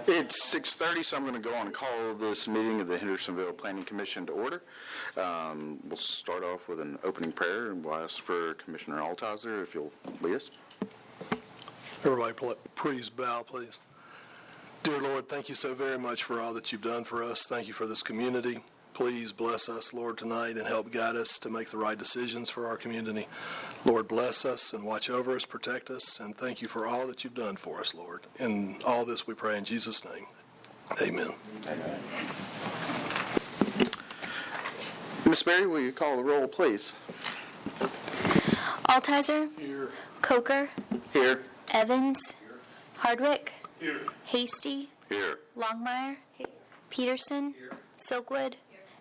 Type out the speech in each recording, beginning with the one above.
It's 6:30, so I'm going to go on and call this meeting of the Hendersonville Planning Commission to order. We'll start off with an opening prayer, and we'll ask for Commissioner Altizer if you'll lead us. Everybody, please bow, please. Dear Lord, thank you so very much for all that you've done for us. Thank you for this community. Please bless us, Lord, tonight and help guide us to make the right decisions for our community. Lord, bless us and watch over us, protect us, and thank you for all that you've done for us, Lord. In all this we pray in Jesus' name. Amen. Amen. Ms. Berry, will you call the roll, please? Altizer. Here. Coker. Here. Evans. Here. Hardwick. Here. Hasty. Here. Longmire. Peterson. Here. Silkwood.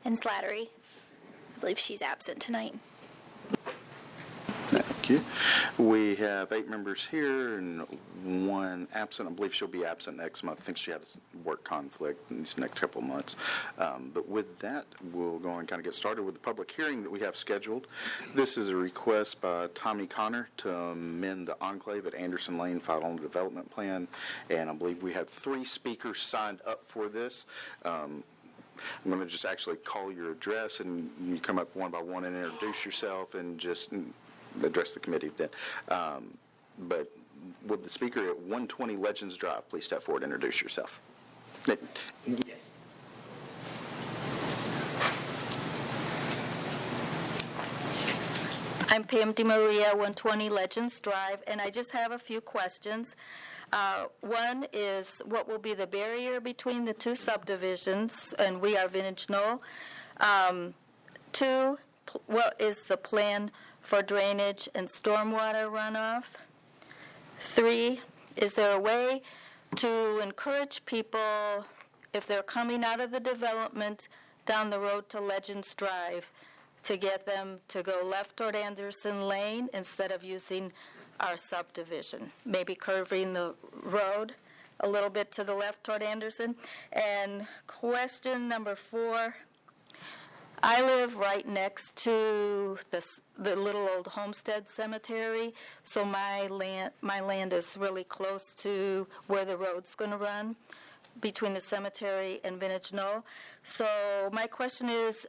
And Slattery. I believe she's absent tonight. Thank you. We have 8 members here and 1 absent. I believe she'll be absent next month. I think she had a work conflict in these next couple of months. But with that, we'll go and kind of get started with the public hearing that we have scheduled. This is a request by Tommy Connor to amend the Enclave at Anderson Lane filed on the development plan. And I believe we have 3 speakers signed up for this. I'm going to just actually call your address, and you come up one by one and introduce yourself and just address the committee then. But with the speaker at 120 Legends Drive, please step forward and introduce yourself. Yes. I'm Pam DeMaria, 120 Legends Drive, and I just have a few questions. One is, what will be the barrier between the 2 subdivisions, and we are Vintage Knoll? 2, what is the plan for drainage and stormwater runoff? 3, is there a way to encourage people, if they're coming out of the development down the road to Legends Drive, to get them to go left toward Anderson Lane instead of using our subdivision, maybe curving the road a little bit to the left toward Anderson? And question number 4, I live right next to the little old homestead cemetery, so my land is really close to where the road's going to run between the cemetery and Vintage Knoll. So my question is,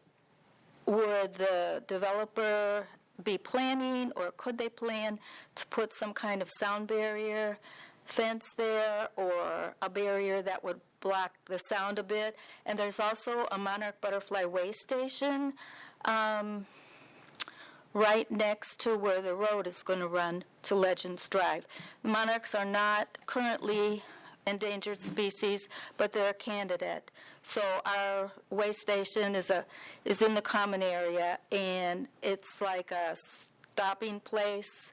would the developer be planning, or could they plan to put some kind of sound barrier fence there, or a barrier that would block the sound a bit? And there's also a monarch butterfly way station right next to where the road is going to run to Legends Drive. The monarchs are not currently endangered species, but they're a candidate. So our way station is in the common area, and it's like a stopping place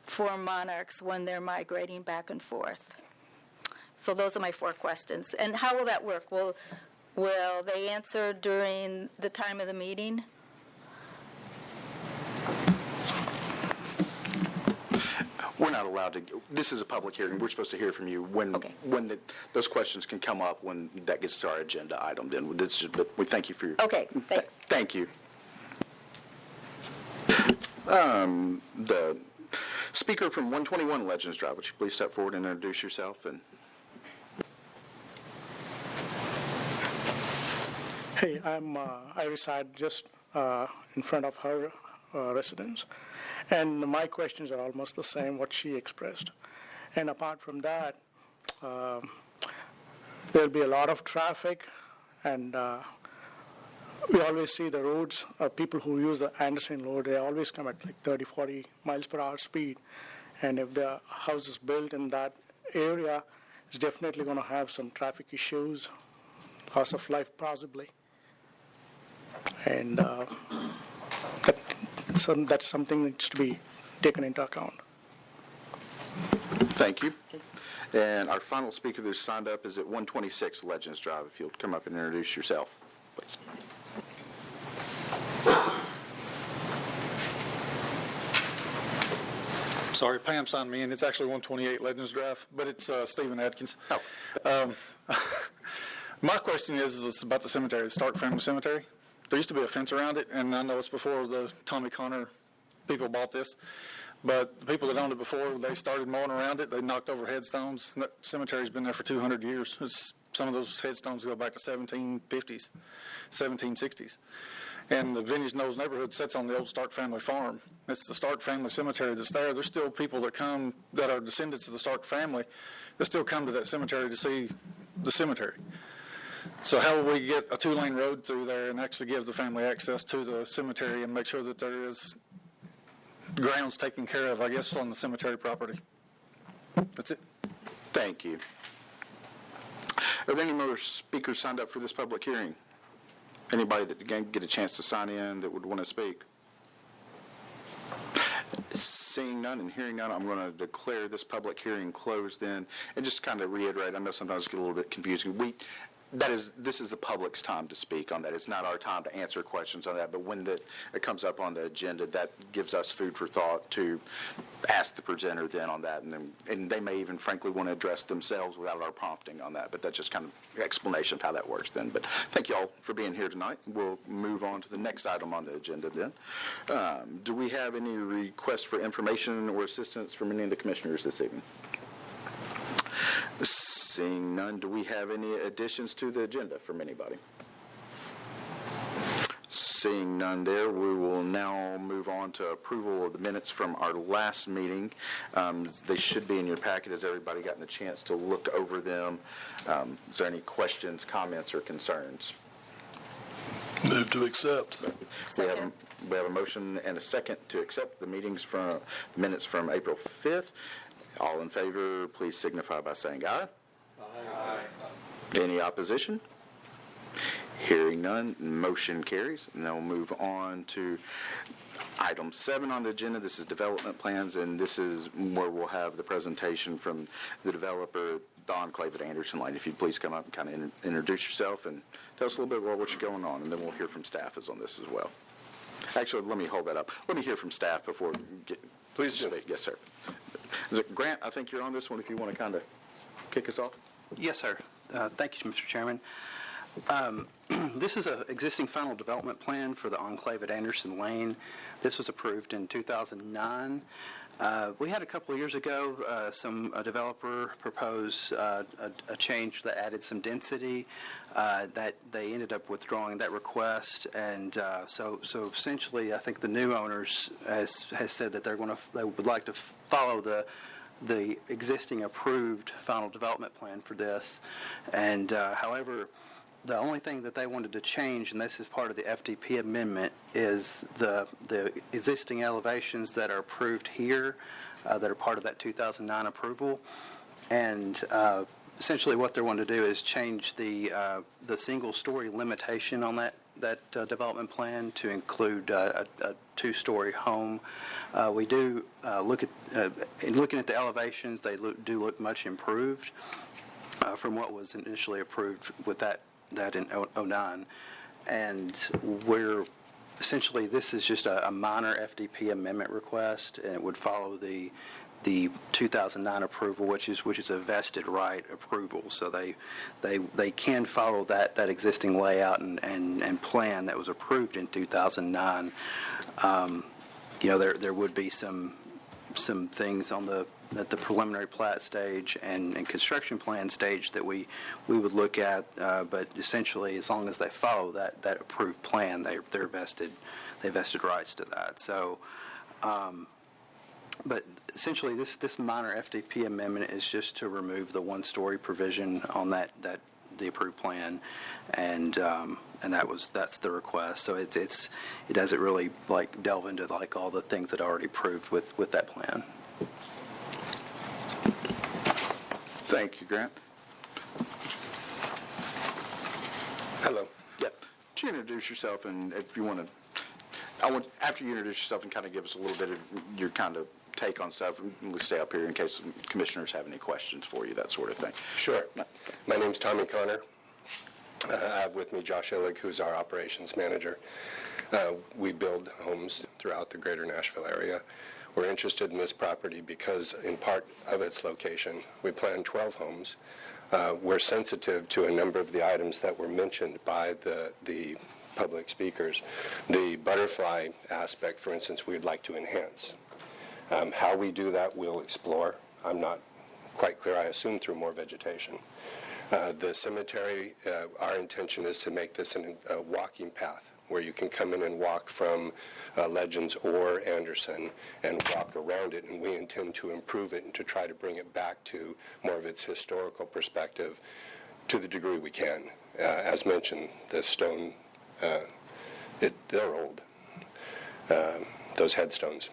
for monarchs when they're migrating back and forth. So those are my 4 questions. And how will that work? Will they answer during the time of the meeting? We're not allowed to. This is a public hearing. We're supposed to hear from you when those questions can come up when that gets to our agenda item. Then but we thank you for your. Okay, thanks. Thank you. The speaker from 121 Legends Drive, would you please step forward and introduce yourself? And hey, I reside just in front of her residence. And my questions are almost the same, what she expressed. And apart from that, there'll be a lot of traffic, and we always see the roads, people who use the Anderson Road, they always come at like 30, 40 miles per hour speed. And if the house is built in that area, it's definitely going to have some traffic issues, loss of life possibly. And that's something that needs to be taken into account. thank you. And our final speaker that's signed up is at 126 Legends Drive. If you'll come up and introduce yourself, please. Sorry, Pam signed me in. It's actually 128 Legends Drive, but it's Stephen Adkins. Oh. My question is about the cemetery, the Stark Family Cemetery. There used to be a fence around it, and I know it's before the Tommy Connor people bought this. But the people that owned it before, they started mowing around it. They knocked over headstones. That cemetery's been there for 200 years. It's some of those headstones go back to 1750s, 1760s. And the Vintage Knolls neighborhood sits on the old Stark family farm. It's the Stark family cemetery that's there. There's still people that come that are descendants of the Stark family that still come to that cemetery to see the cemetery. So how will we get a 2-lane road through there and actually give the family access to the cemetery and make sure that there is grounds taken care of, I guess, on the cemetery property? That's it. Thank you. Are there any more speakers signed up for this public hearing? Anybody that didn't get a chance to sign in that would want to speak? Seeing none and hearing none, I'm going to declare this public hearing closed then. And just to kind of reiterate, I know sometimes it gets a little bit confusing. This is the public's time to speak on that. It's not our time to answer questions on that, but when it comes up on the agenda, that gives us food for thought to ask the presenter then on that, and they may even frankly want to address themselves without our prompting on that, but that's just kind of explanation of how that works then. But thank you all for being here tonight. We'll move on to the next item on the agenda then. Do we have any requests for information or assistance from any of the commissioners this evening? Seeing none, do we have any additions to the agenda from anybody? Seeing none there, we will now move on to approval of the minutes from our last meeting. They should be in your packet. Has everybody gotten a chance to look over them? Is there any questions, comments, or concerns? Move to accept. We have a motion and a second to accept the minutes from April 5th. All in favor, please signify by saying aye. Aye. Any opposition? Hearing none, motion carries. And then we'll move on to item 7 on the agenda. This is development plans, and this is where we'll have the presentation from the developer, the Enclave at Anderson Lane. If you'd please come up and kind of introduce yourself and tell us a little bit about what's going on, and then we'll hear from staff on this as well. Actually, let me hold that up. Let me hear from staff before we get... Please do. Yes, sir. Is it Grant? I think you're on this one if you want to kind of kick us off. Yes, sir. Thank you, Mr. Chairman. This is an existing final development plan for the Enclave at Anderson Lane. This was approved in 2009. We had a couple of years ago, a developer proposed a change that added some density that they ended up withdrawing that request, and so essentially, I think the new owners has said that they would like to follow the existing approved final development plan for this, and however. The only thing that they wanted to change, and this is part of the FDP amendment, is the existing elevations that are approved here that are part of that 2009 approval. And essentially what they want to do is change the single-story limitation on that development plan to include a 2-story home. We do look at, in looking at the elevations, they do look much improved from what was initially approved with that in 2009, and we're essentially, this is just a minor FDP amendment request, and it would follow the 2009 approval, which is a vested right approval. So they can follow that existing layout and plan that was approved in 2009. There would be some things on at the preliminary plat stage and construction plan stage that we would look at, but essentially, as long as they follow that approved plan, they vested rights to that. So, but essentially, this minor FDP amendment is just to remove the 1-story provision on the approved plan, and that's the request. So it doesn't really delve into all the things that are already approved with that plan. Thank you, Grant. Hello. Yeah. Would you introduce yourself, and if you want to, after you introduce yourself and kind of give us a little bit of your kind of take on stuff, and we'll stay up here in case commissioners have any questions for you, that sort of thing. Sure. My name's Tommy Connor. I have with me Josh Illig, who's our operations manager. We build homes throughout the greater Nashville area. We're interested in this property because, in part of its location, we plan 12 homes. We're sensitive to a number of the items that were mentioned by the public speakers. The butterfly aspect, for instance, we'd like to enhance. How we do that, we'll explore. I'm not quite clear. I assume through more vegetation. The cemetery, our intention is to make this a walking path where you can come in and walk from Legends or Anderson and walk around it, and we intend to improve it and to try to bring it back to more of its historical perspective to the degree we can. As mentioned, the stone, they're old, those headstones.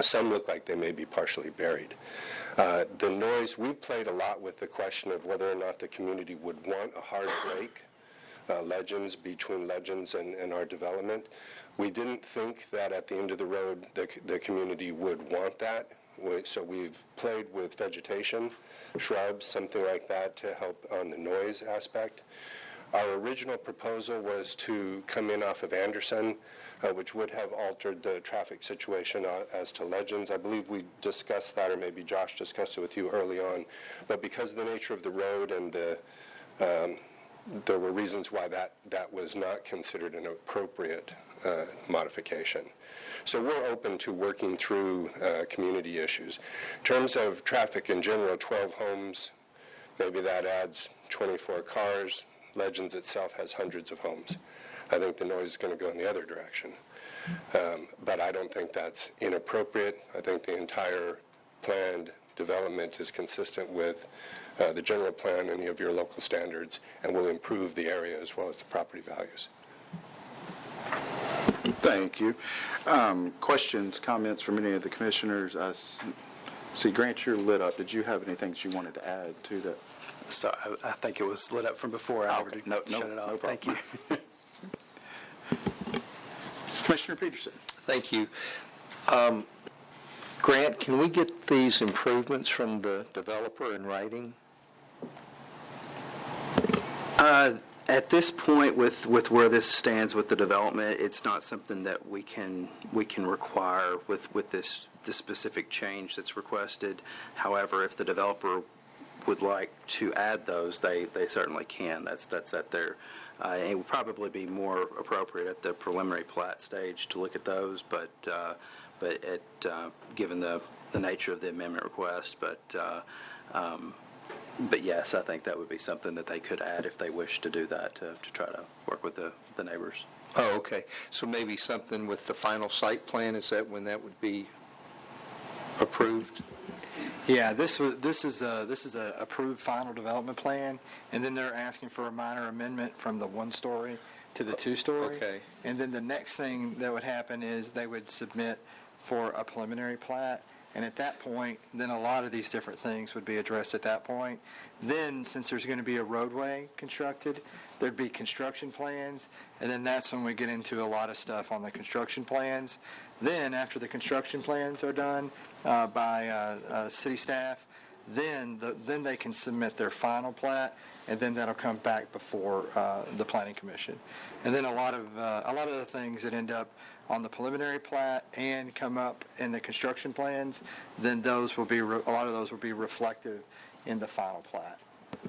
Some look like they may be partially buried. The noise, we've played a lot with the question of whether or not the community would want a hard break, Legends, between Legends and our development. We didn't think that at the end of the road the community would want that. So we've played with vegetation, shrubs, something like that to help on the noise aspect. Our original proposal was to come in off of Anderson, which would have altered the traffic situation as to Legends. I believe we discussed that, or maybe Josh discussed it with you early on. But because of the nature of the road and there were reasons why that was not considered an appropriate modification. So we're open to working through community issues. In terms of traffic in general, 12 homes, maybe that adds 24 cars. Legends itself has hundreds of homes. I think the noise is going to go in the other direction. But I don't think that's inappropriate. I think the entire planned development is consistent with the general plan, any of your local standards, and will improve the area as well as the property values. Thank you. Questions, comments from any of the commissioners? See, Grant, you're lit up. Did you have anything that you wanted to add to that? So I think it was lit up from before. I already shut it off. No problem. Thank you. Commissioner Peterson. Thank you. Grant, can we get these improvements from the developer in writing? At this point, with where this stands with the development, it's not something that we can require with this specific change that's requested. However, if the developer would like to add those, they certainly can. That's at their. It would probably be more appropriate at the preliminary plat stage to look at those, but given the nature of the amendment request, but yes, I think that would be something that they could add if they wish to do that to try to work with the neighbors. Oh, okay. So maybe something with the final site plan, is that when that would be approved? Yeah, this is a approved final development plan, and then they're asking for a minor amendment from the 1-story to the 2-story. Okay. And then the next thing that would happen is they would submit for a preliminary plat, and at that point, then a lot of these different things would be addressed at that point. Then, since there's going to be a roadway constructed, there'd be construction plans, and then that's when we get into a lot of stuff on the construction plans. Then, after the construction plans are done by city staff, then they can submit their final plat, and then that'll come back before the planning commission. And then a lot of the things that end up on the preliminary plat and come up in the construction plans, then those will be a lot of those will be reflective in the final plat.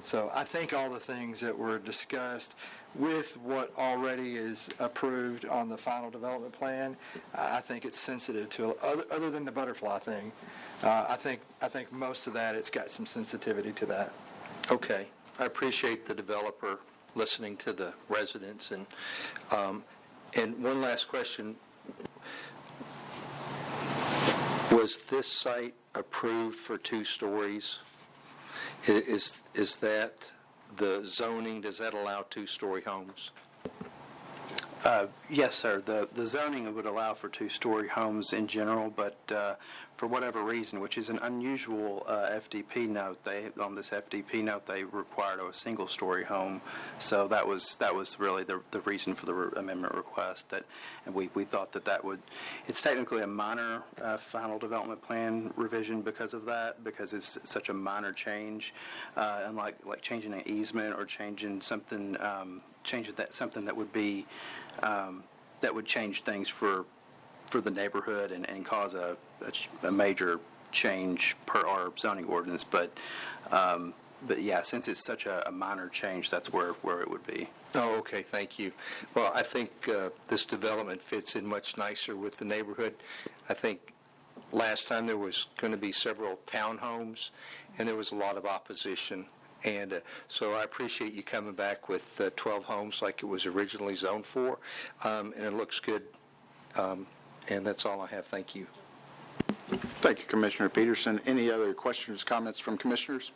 So I think all the things that were discussed with what already is approved on the final development plan, I think it's sensitive to other than the butterfly thing. I think most of that, it's got some sensitivity to that. Okay. I appreciate the developer listening to the residents. And one last question. Was this site approved for 2 stories? Is that the zoning, does that allow 2-story homes? Yes, sir. The zoning would allow for 2-story homes in general, but for whatever reason, which is an unusual FDP note, on this FDP note they required a single-story home. So that was really the reason for the amendment request. And we thought that would. It's technically a minor final development plan revision because of that, because it's such a minor change, unlike like changing an easement or changing something. Something that would be that would change things for the neighborhood and cause a major change per our zoning ordinance. But yeah, since it's such a minor change, that's where it would be. Oh, okay, thank you. Well, I think this development fits in much nicer with the neighborhood. I think last time there was going to be several townhomes, and there was a lot of opposition. And so I appreciate you coming back with 12 homes like it was originally zoned for, and it looks good. And that's all I have. Thank you. Thank you, Commissioner Peterson. Any other questions, comments from commissioners?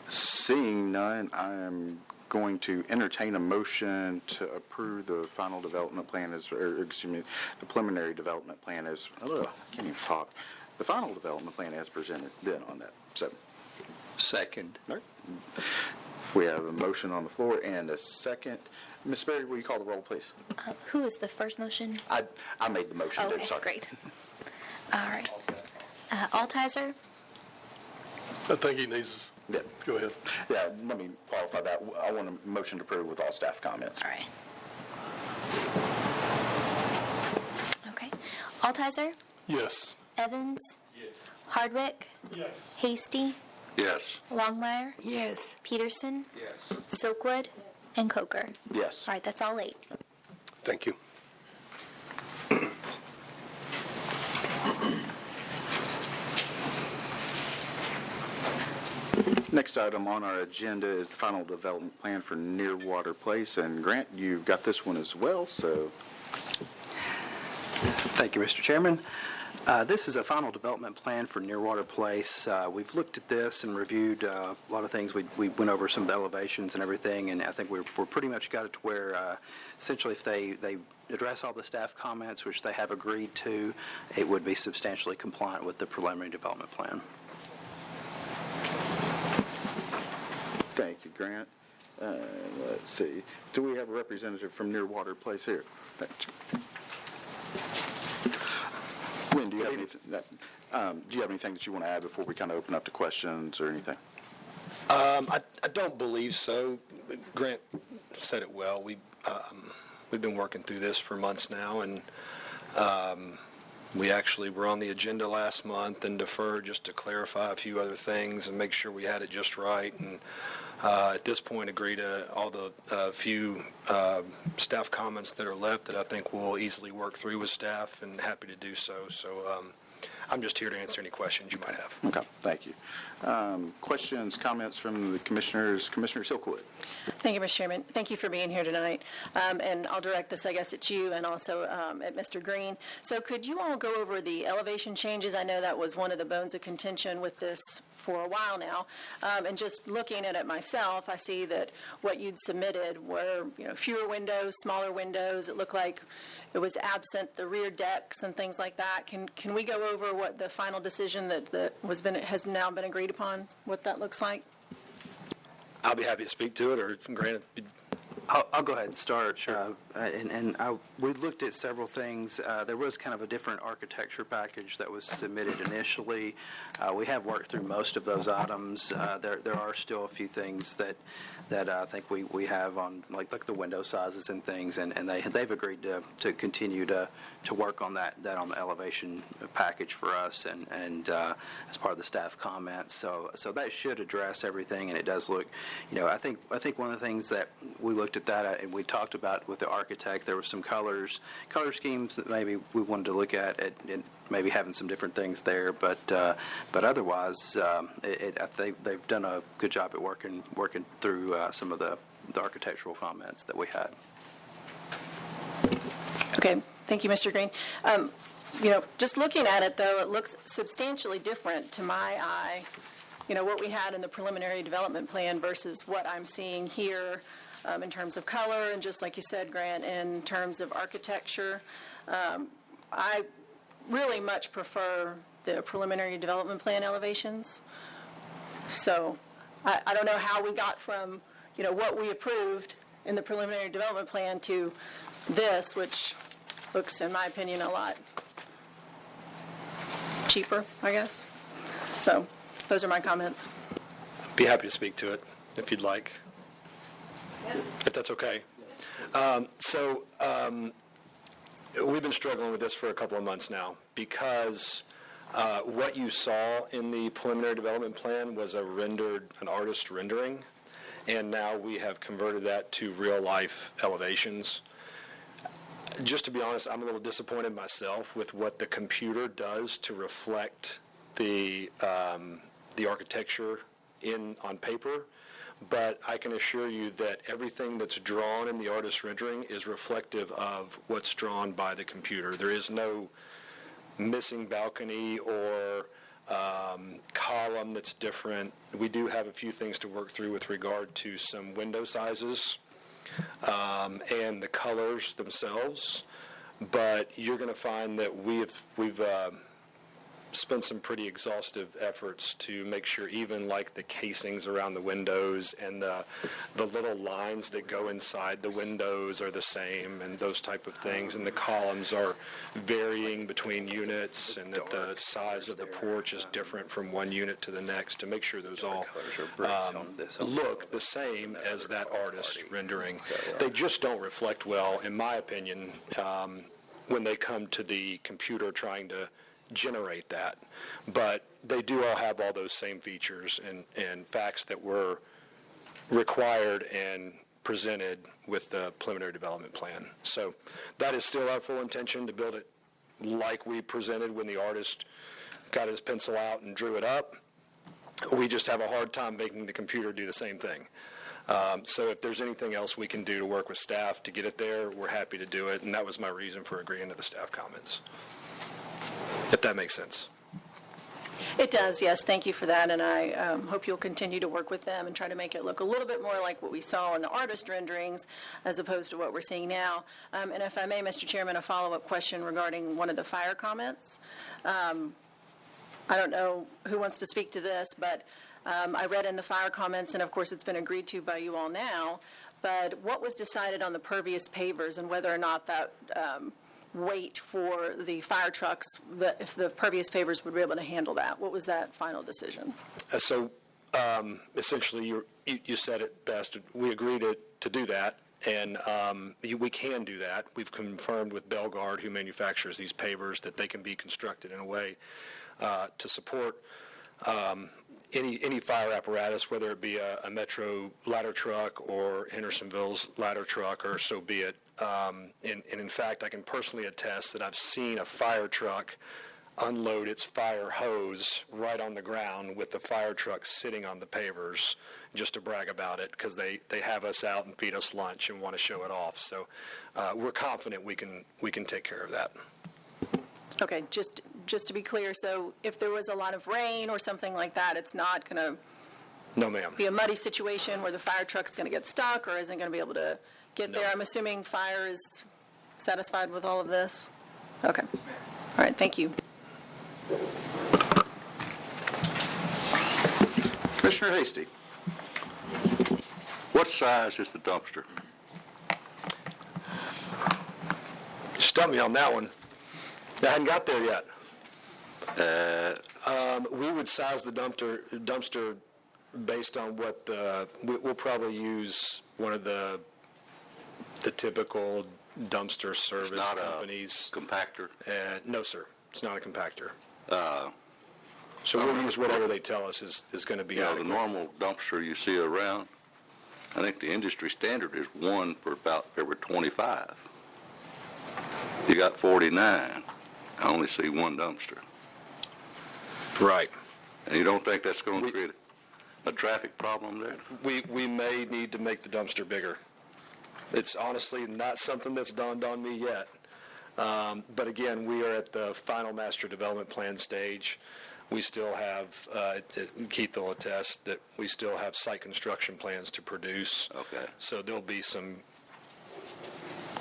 Seeing none, I am going to entertain a motion to approve the final development plan the preliminary development plan as, I can't even talk. The final development plan as presented then on that. So, Second. all right. We have a motion on the floor and a second. Ms. Berry, will you call the roll, please? Who was the first motion? I made the motion. Okay, sorry. great. All right. Altizer, I think he needs Yeah. Go ahead. Yeah, let me qualify that. I want a motion to approve with all staff comments. all right. Okay. Altizer, Yes. Evans, Hardwick, Yes. Hasty, Yes. Longmire, Yes. Peterson, Yes. Silkwood, and Coker. Yes. All right, that's all 8. Thank you. Next item on our agenda is the final development plan for Nearwater Place. And Grant, you've got this one as well, so. Thank you, Mr. Chairman. This is a final development plan for Nearwater Place. We've looked at this and reviewed a lot of things. We went over some of the elevations and everything, and I think we're pretty much got it to where essentially if they address all the staff comments, which they have agreed to, it would be substantially compliant with the preliminary development plan. Thank you, Grant. Let's see. Do we have a representative from Nearwater Place here? Thank you. Lynn, do you have anything that you want to add before we kind of open up to questions or anything? I don't believe so. Grant said it well. We've been working through this for months now, and we actually were on the agenda last month and deferred just to clarify a few other things and make sure we had it just right. And at this point, agree to all the few staff comments that are left that I think we'll easily work through with staff, and happy to do so. So I'm just here to answer any questions you might have. Okay, thank you. Questions, comments from the commissioners? Commissioner Silkwood. Thank you, Mr. Chairman. Thank you for being here tonight. And I'll direct this, I guess, at you and also at Mr. Green. So could you all go over the elevation changes? I know that was one of the bones of contention with this for a while now. And just looking at it myself, I see that what you'd submitted were, fewer windows, smaller windows. It looked like it was absent the rear decks and things like that. Can we go over what the final decision that has now been agreed upon, what that looks like? I'll be happy to speak to it, or Grant. I'll go ahead and start. Sure. We looked at several things. There was kind of a different architecture package that was submitted initially. We have worked through most of those items. There are still a few things that I think we have on, like the window sizes and things, and they've agreed to continue to work on that on the elevation package for us and as part of the staff comments. So that should address everything, and it does look, I think one of the things that we looked at that and we talked about with the architect, there were some color schemes that maybe we wanted to look at and maybe having some different things there, but otherwise, I think they've done a good job at working through some of the architectural comments that we had. Okay, thank you, Mr. Green. Just looking at it, though, it looks substantially different to my eye, what we had in the preliminary development plan versus what I'm seeing here in terms of color and just like you said, Grant, in terms of architecture. I really much prefer the preliminary development plan elevations. So I don't know how we got from, what we approved in the preliminary development plan to this, which looks, in my opinion, a lot cheaper, I guess. So those are my comments. Be happy to speak to it if you'd like, if that's okay. We've been struggling with this for a couple of months now because what you saw in the preliminary development plan was an artist rendering, and now we have converted that to real-life elevations. Just to be honest, I'm a little disappointed myself with what the computer does to reflect the architecture on paper, but I can assure you that everything that's drawn in the artist rendering is reflective of what's drawn by the computer. There is no missing balcony or column that's different. We do have a few things to work through with regard to some window sizes and the colors themselves, but you're going to find that we've spent some pretty exhaustive efforts to make sure even like the casings around the windows and the little lines that go inside the windows are the same and those type of things, and the columns are varying between units, and that the size of the porch is different from one unit to the next, to make sure those all look the same as that artist rendering. They just don't reflect well, in my opinion, when they come to the computer trying to generate that. But they do all have all those same features and facts that were required and presented with the preliminary development plan. So that is still our full intention, to build it like we presented when the artist got his pencil out and drew it up. We just have a hard time making the computer do the same thing. So if there's anything else we can do to work with staff to get it there, we're happy to do it, and that was my reason for agreeing to the staff comments. If that makes sense. It does, yes. Thank you for that, and I hope you'll continue to work with them and try to make it look a little bit more like what we saw in the artist renderings as opposed to what we're seeing now. And if I may, Mr. Chairman, a follow-up question regarding one of the fire comments. I don't know who wants to speak to this, but I read in the fire comments, and of course it's been agreed to by you all now, but what was decided on the pervious pavers and whether or not that weight for the fire trucks, if the pervious pavers would be able to handle that? What was that final decision? Essentially, you said it best. We agreed to do that, and we can do that. We've confirmed with Belgard, who manufactures these pavers, that they can be constructed in a way to support any fire apparatus, whether it be a Metro ladder truck or Hendersonville's ladder truck, or so be it. And in fact, I can personally attest that I've seen a fire truck unload its fire hose right on the ground with the fire truck sitting on the pavers, just to brag about it, because they have us out and feed us lunch and want to show it off. So we're confident we can take care of that. Okay, just to be clear, so if there was a lot of rain or something like that, it's not going to No, ma'am. be a muddy situation where the fire truck's going to get stuck or isn't going to be able to get there? I'm assuming fire is satisfied with all of this? Okay. All right, thank you. Commissioner Hasty. What size is the dumpster? Stump me on that one. I hadn't got there yet. We would size the dumpster based on what we'll probably use one of the typical dumpster service companies. Not a compactor? No, sir. It's not a compactor. So we'll use whatever they tell us is going to be adequate. The normal dumpster you see around, I think the industry standard is one for about every 25. You got 49. I only see one dumpster. Right. And you don't think that's going to create a traffic problem there? We may need to make the dumpster bigger. It's honestly not something that's dawned on me yet. But again, we are at the final master development plan stage. We still have, Keith will attest, that we still have site construction plans to produce. Okay. So there'll be some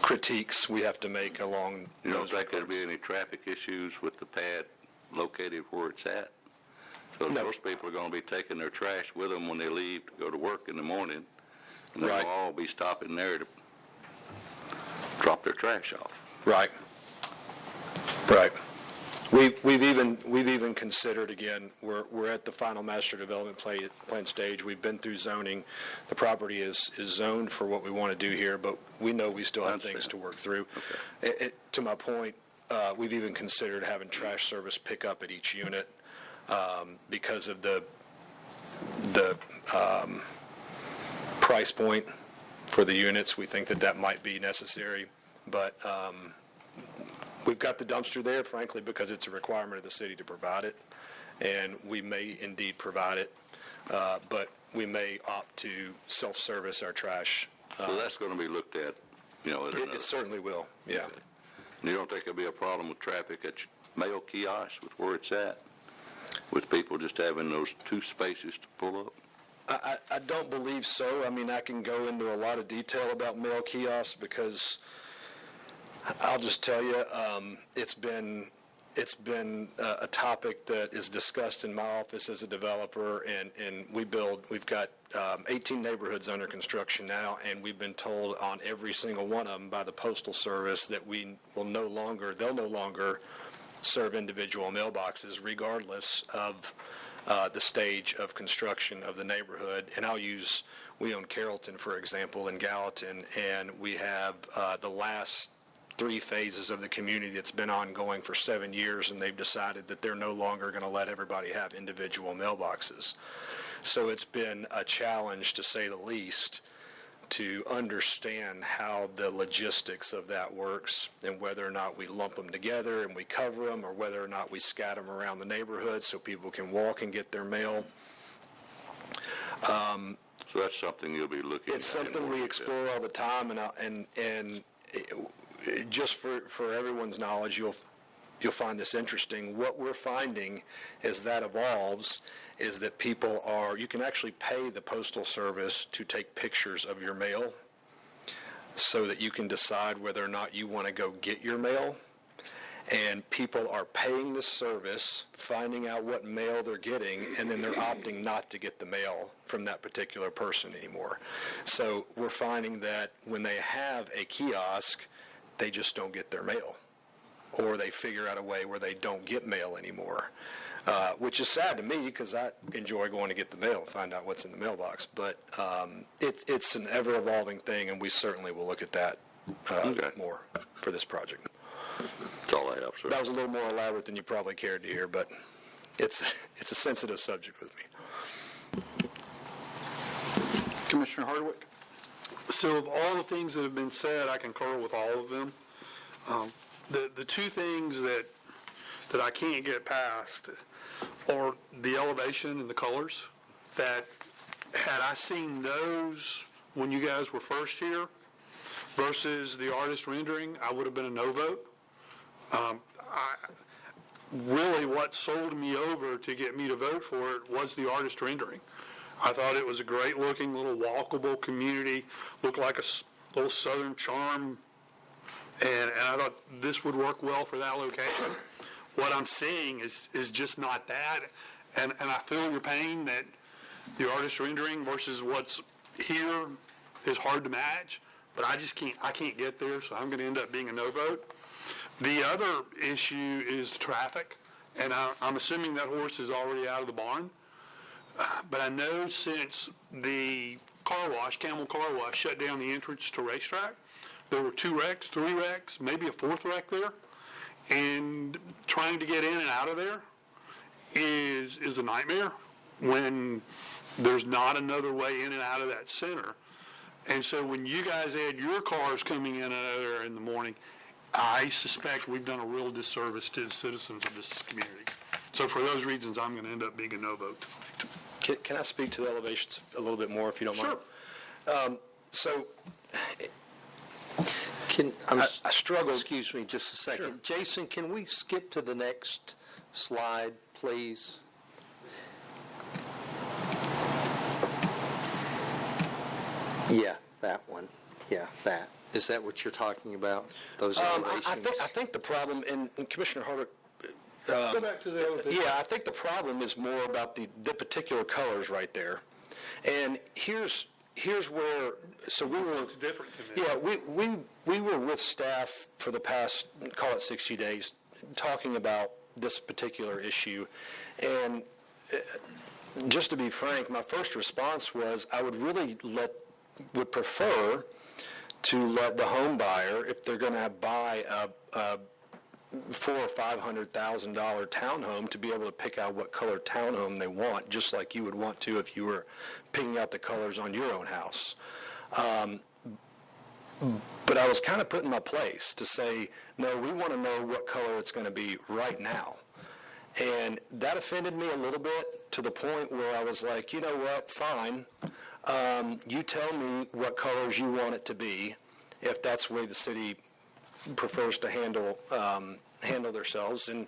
critiques we have to make along You don't those think there'll regards. be any traffic issues with the pad located where it's at? So No. those people are going to be taking their trash with them when they leave to go to work in the morning, and they'll Right. all be stopping there to drop their trash off. Right. Right. We've even considered, again, we're at the final master development plan stage. We've been through zoning. The property is zoned for what we want to do here, but we know we still have things to work through. To my point, we've even considered having trash service pick up at each unit because of the price point for the units. We think that might be necessary, but we've got the dumpster there, frankly, because it's a requirement of the city to provide it, and we may indeed provide it. but we may opt to self-service our trash. So that's going to be looked at, at another. It certainly will, yeah. You don't think there'll be a problem with traffic at mail kiosks with where it's at? With people just having those two spaces to pull up? I don't believe so. I mean, I can go into a lot of detail about mail kiosks because I'll just tell you, it's been a topic that is discussed in my office as a developer, and we've got 18 neighborhoods under construction now, and we've been told on every single one of them by the Postal Service that they'll no longer serve individual mailboxes regardless of the stage of construction of the neighborhood. And we own Carrollton, for example, in Gallatin, and we have the last 3 phases of the community that's been ongoing for 7 years, and they've decided that they're no longer going to let everybody have individual mailboxes. So it's been a challenge, to say the least, to understand how the logistics of that works and whether or not we lump them together and we cover them, or whether or not we scatter them around the neighborhood so people can walk and get their mail. So that's something you'll be looking at. It's something we explore all the time, and just for everyone's knowledge, you'll find this interesting. What we're finding as that evolves is that you can actually pay the Postal Service to take pictures of your mail so that you can decide whether or not you want to go get your mail. And people are paying this service, finding out what mail they're getting, and then they're opting not to get the mail from that particular person anymore. So we're finding that when they have a kiosk, they just don't get their mail, or they figure out a way where they don't get mail anymore, which is sad to me because I enjoy going to get the mail and find out what's in the mailbox. But it's an ever-evolving thing, and we certainly will look at that more for this project. That's all I have, sir. That was a little more elaborate than you probably cared to hear, but it's a sensitive subject with me. Commissioner Hardwick? So of all the things that have been said, I concur with all of them. The two things that I can't get past are the elevation and the colors. That had I seen those when you guys were first here versus the artist rendering, I would have been a no vote. Really what sold me over to get me to vote for it was the artist rendering. I thought it was a great looking little walkable community, looked like a little southern charm, and I thought this would work well for that location. What I'm seeing is just not that, and I feel your pain that the artist rendering versus what's here is hard to match, but I can't get there, so I'm going to end up being a no vote. The other issue is the traffic, and I'm assuming that horse is already out of the barn. But I know since the car wash, Camel Car Wash, shut down the entrance to racetrack, there were 2 wrecks, 3 wrecks, maybe a 4th wreck there. And trying to get in and out of there is a nightmare when there's not another way in and out of that center. And so when you guys add your cars coming in and out of there in the morning, I suspect we've done a real disservice to the citizens of this community. So for those reasons, I'm going to end up being a no vote tonight. Can I speak to the elevations a little bit more, if you don't mind? Sure. I struggle. Excuse me just a second. Sure. Jason, can we skip to the next slide, please? Yeah, that one. Yeah, that. Is that what you're talking about, those elevations? I think the problem, and Commissioner Hardwick, Go back to the elevation. I think the problem is more about the particular colors right there. And here's where, so we were. It's different to me. Yeah, we were with staff for the past, call it 60 days, talking about this particular issue. And just to be frank, my first response was I would would prefer to let the home buyer, if they're going to buy a $400,000 or $500,000 townhome, to be able to pick out what color townhome they want, just like you would want to if you were picking out the colors on your own house. But I was kind of put in my place to say, no, we want to know what color it's going to be right now. And that offended me a little bit to the point where I was like, you know what, fine. You tell me what colors you want it to be, if that's the way the city prefers to handle themselves. And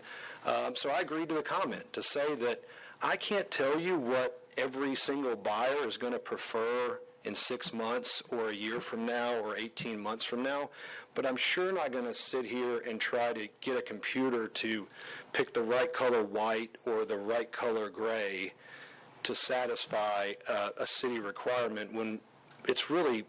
so I agreed to the comment to say that I can't tell you what every single buyer is going to prefer in 6 months or a year from now or 18 months from now, but I'm sure not going to sit here and try to get a computer to pick the right color white or the right color gray to satisfy a city requirement when it's really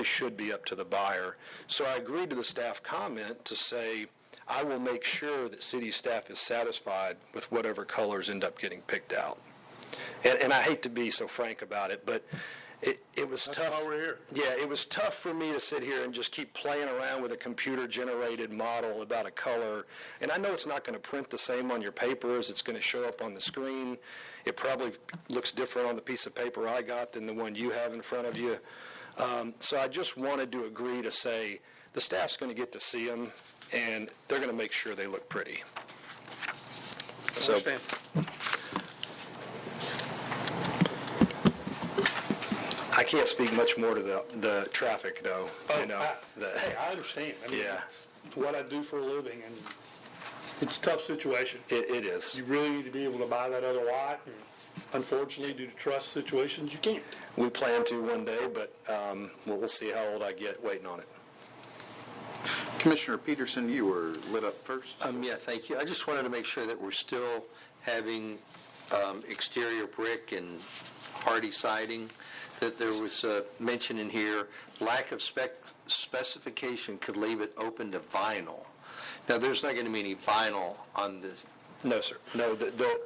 should be up to the buyer. So I agreed to the staff comment to say I will make sure that city staff is satisfied with whatever colors end up getting picked out. And I hate to be so frank about it, but it was tough. That's why we're here. Yeah, it was tough for me to sit here and just keep playing around with a computer-generated model about a color. And I know it's not going to print the same on your papers. It's going to show up on the screen. It probably looks different on the piece of paper I got than the one you have in front of you. So I just wanted to agree to say the staff's going to get to see them, and they're going to make sure they look pretty. So. Understand. I can't speak much more to the traffic, though. Hey, I understand. I mean, Yeah. it's what I do for a living, and it's a tough situation. It is. You really need to be able to buy that other lot, and unfortunately, due to trust situations, you can't. We plan to one day, but we'll see how old I get waiting on it. Commissioner Peterson, you were lit up first. Yeah, thank you. I just wanted to make sure that we're still having exterior brick and hardy siding, that there was a mention in here, lack of specification could leave it open to vinyl. Now, there's not going to be any vinyl on this. No, sir. No, the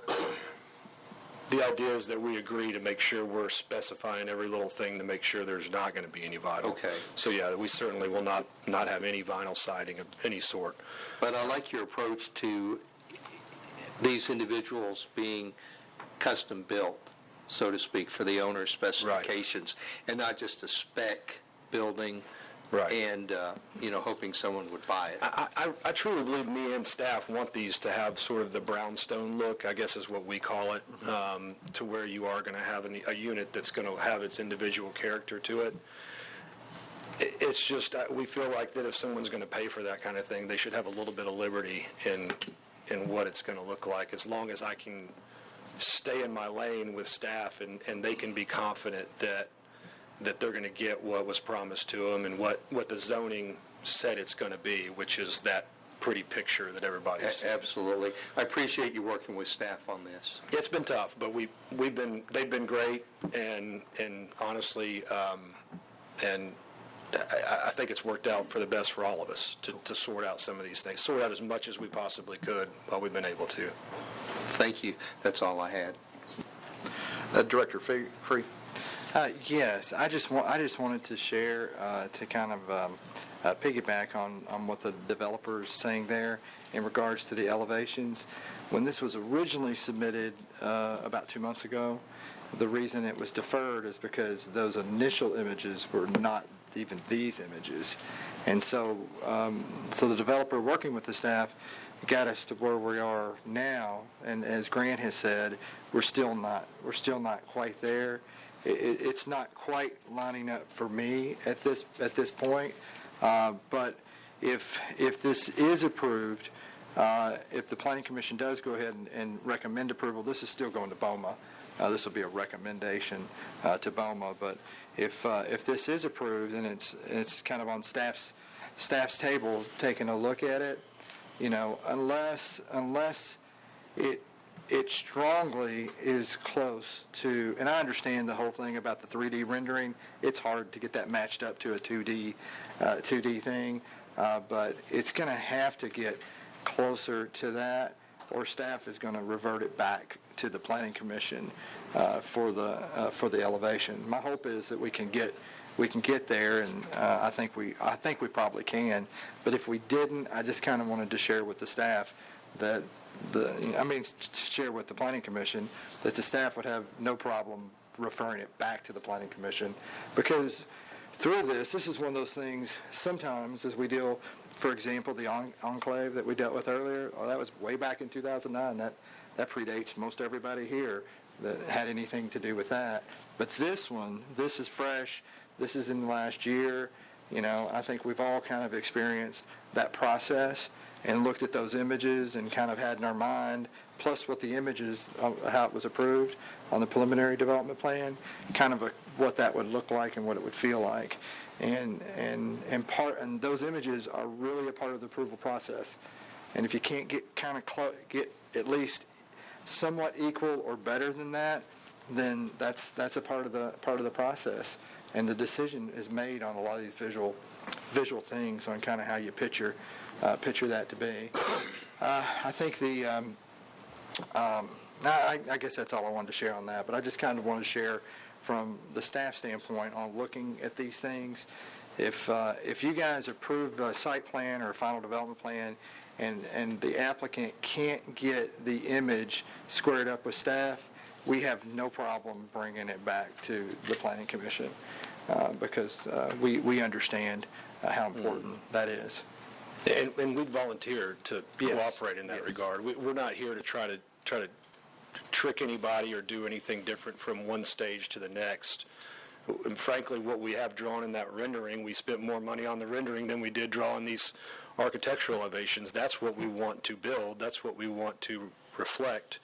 idea is that we agree to make sure we're specifying every little thing to make sure there's not going to be any vinyl. Okay. So, yeah, we certainly will not have any vinyl siding of any sort. But I like your approach to these individuals being custom built, so to speak, for the owner's specifications, and not just a spec building. Right. And, hoping someone would buy it. I truly believe me and staff want these to have sort of the brownstone look, I guess is what we call it, to where you are going to have a unit that's going to have its individual character to it. It's just, we feel like that if someone's going to pay for that kind of thing, they should have a little bit of liberty in what it's going to look like, as long as I can stay in my lane with staff and they can be confident that they're going to get what was promised to them and what the zoning said it's going to be, which is that pretty picture that everybody's seen. Absolutely. I appreciate you working with staff on this. It's been tough, but they've been great, and honestly, and I think it's worked out for the best for all of us to sort out some of these things, sort out as much as we possibly could while we've been able to. Thank you. That's all I had. Director Free. Yes, I just wanted to share to kind of piggyback on what the developer's saying there in regards to the elevations. When this was originally submitted about 2 months ago, the reason it was deferred is because those initial images were not even these images, and so the developer working with the staff got us to where we are now. And as Grant has said, we're still not quite there. It's not quite lining up for me at this point. But if this is approved, if the Planning Commission does go ahead and recommend approval, this is still going to BOMA. This will be a recommendation to BOMA. But if this is approved and it's kind of on staff's table taking a look at it, unless it strongly is close to, and I understand the whole thing about the 3D rendering. It's hard to get that matched up to a 2D thing, but it's going to have to get closer to that, or staff is going to revert it back to the Planning Commission for the elevation. My hope is that we can get there, and I think we probably can. But if we didn't, I just kind of wanted to share with the staff that to share with the Planning Commission that the staff would have no problem referring it back to the Planning Commission, because through this is one of those things sometimes as we deal For example, the Enclave that we dealt with earlier, that was way back in 2009. That predates most everybody here that had anything to do with that. But this one, this is fresh. This is in the last year. I think we've all kind of experienced that process and looked at those images and kind of had in our mind, plus what the images, how it was approved on the preliminary development plan, kind of what that would look like and what it would feel like. And those images are really a part of the approval process. And if you can't get get at least somewhat equal or better than that, then that's a part of the process. And the decision is made on a lot of these visual things on kind of how you picture that to be. I think I guess that's all I wanted to share on that. But I just kind of want to share from the staff standpoint on looking at these things. If you guys approve a site plan or a final development plan and the applicant can't get the image squared up with staff, we have no problem bringing it back to the Planning Commission because we understand how important that is. And we'd volunteer to cooperate in that regard. We're not here to try to trick anybody or do anything different from one stage to the next. And frankly, what we have drawn in that rendering, we spent more money on the rendering than we did drawing these architectural elevations. That's what we want to build. That's what we want to reflect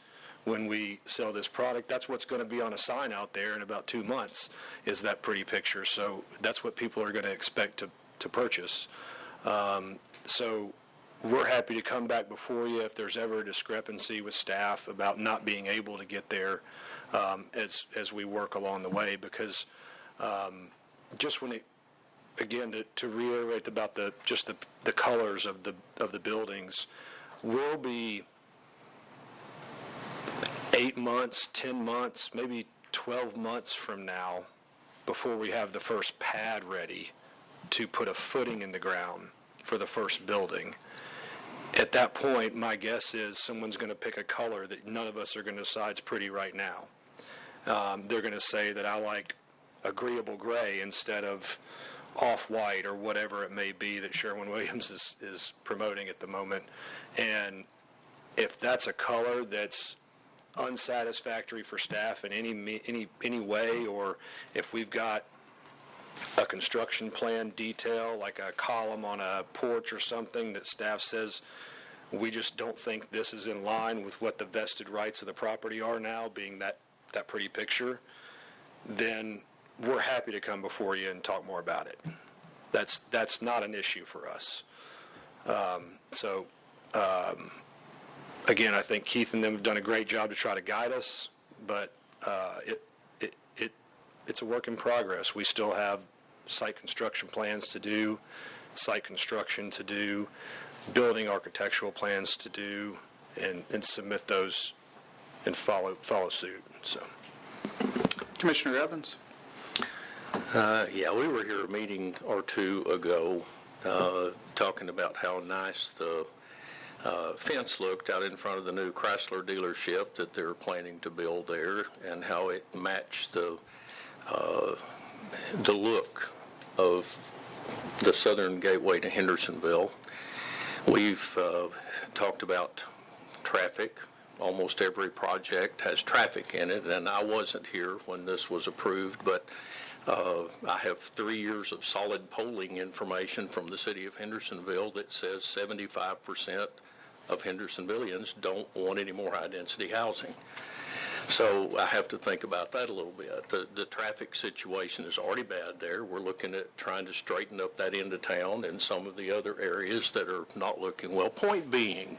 when we sell this product. That's what's going to be on a sign out there in about 2 months, is that pretty picture. So that's what people are going to expect to purchase. So we're happy to come back before you if there's ever a discrepancy with staff about not being able to get there as we work along the way, because just when it, again, to reiterate about the colors of the buildings, we'll be 8 months, 10 months, maybe 12 months from now before we have the first pad ready to put a footing in the ground for the first building. At that point, my guess is someone's going to pick a color that none of us are going to decide is pretty right now. They're going to say that I like agreeable gray instead of off-white or whatever it may be that Sherwin-Williams is promoting at the moment. And if that's a color that's unsatisfactory for staff in any way, or if we've got a construction plan detail, like a column on a porch or something that staff says, we just don't think this is in line with what the vested rights of the property are now, being that pretty picture, then we're happy to come before you and talk more about it. That's not an issue for us. Again, I think Keith and them have done a great job to try to guide us, but it's a work in progress. We still have site construction plans to do, site construction to do, building architectural plans to do, and submit those and follow suit. So, Commissioner Evans? Yeah, we were here a meeting or two ago talking about how nice the fence looked out in front of the new Chrysler dealership that they're planning to build there, and how it matched the look of the southern gateway to Hendersonville. We've talked about traffic. Almost every project has traffic in it, and I wasn't here when this was approved, but I have 3 years of solid polling information from the city of Hendersonville that says 75% of Hendersonvillians don't want any more high-density housing. So I have to think about that a little bit. The traffic situation is already bad there. We're looking at trying to straighten up that end of town and some of the other areas that are not looking well. Point being,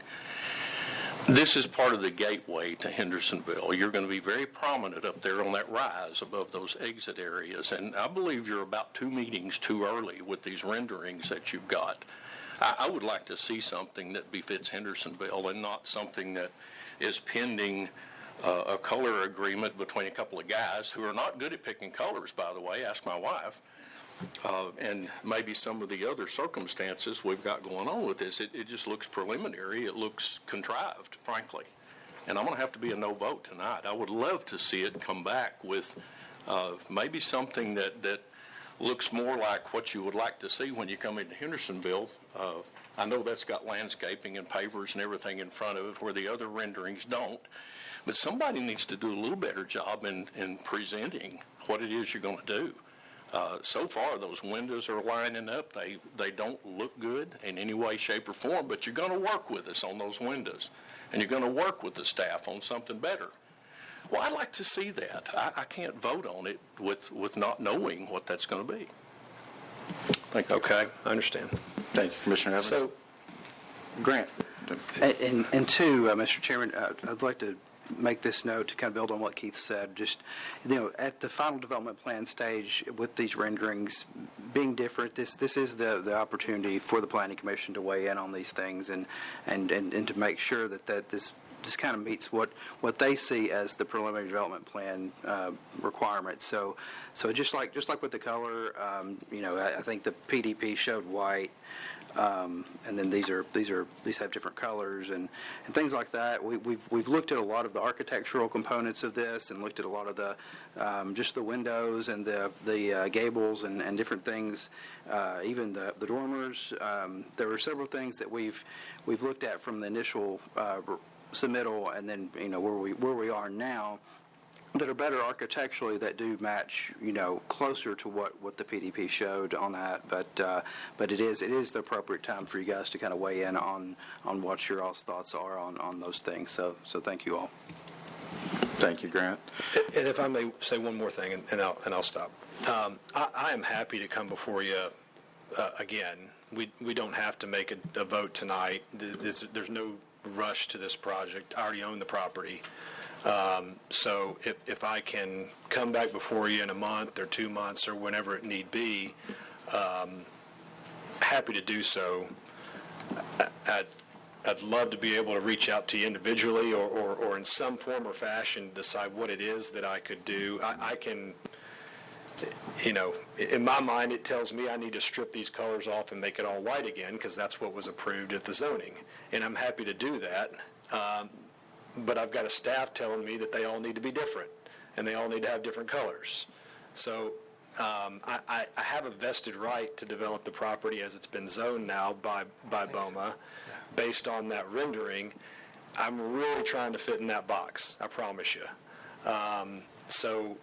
this is part of the gateway to Hendersonville. You're going to be very prominent up there on that rise above those exit areas, and I believe you're about 2 meetings too early with these renderings that you've got. I would like to see something that befits Hendersonville and not something that is pending a color agreement between a couple of guys who are not good at picking colors, by the way. Ask my wife. And maybe some of the other circumstances we've got going on with this. It just looks preliminary. It looks contrived, frankly. And I'm going to have to be a no vote tonight. I would love to see it come back with maybe something that looks more like what you would like to see when you come into Hendersonville. I know that's got landscaping and pavers and everything in front of it where the other renderings don't. But somebody needs to do a little better job in presenting what it is you're going to do. So far, those windows are lining up. They don't look good in any way, shape, or form, but you're going to work with us on those windows, and you're going to work with the staff on something better. Well, I'd like to see that. I can't vote on it with not knowing what that's going to be. Thank you. Okay, I understand. Thank you, Commissioner Evans. So, Grant. And two, Mr. Chairman, I'd like to make this note to kind of build on what Keith said. Just, at the final development plan stage with these renderings being different, this is the opportunity for the Planning Commission to weigh in on these things and to make sure that this kind of meets what they see as the preliminary development plan requirements. So just like with the color, I think the PDP showed white. And then these have different colors and things like that. We've looked at a lot of the architectural components of this and looked at a lot of the just the windows and the gables and different things, even the dormers. There were several things that we've looked at from the initial submittal and then where we are now, that are better architecturally, that do match, closer to what the PDP showed on that. But it is the appropriate time for you guys to kind of weigh in on what your all's thoughts are on those things. So thank you all. Thank you, Grant. and if I may say one more thing, and I'll stop. I am happy to come before you again. We don't have to make a vote tonight. There's no rush to this project. I already own the property. So if I can come back before you in a month or 2 months or whenever it need be, happy to do so. I'd love to be able to reach out to you individually or in some form or fashion decide what it is that I could do. I can, in my mind it tells me I need to strip these colors off and make it all white again because that's what was approved at the zoning. And I'm happy to do that. But I've got a staff telling me that they all need to be different, and they all need to have different colors. So I have a vested right to develop the property as it's been zoned now by BOMA based on that rendering. I'm really trying to fit in that box, I promise you. So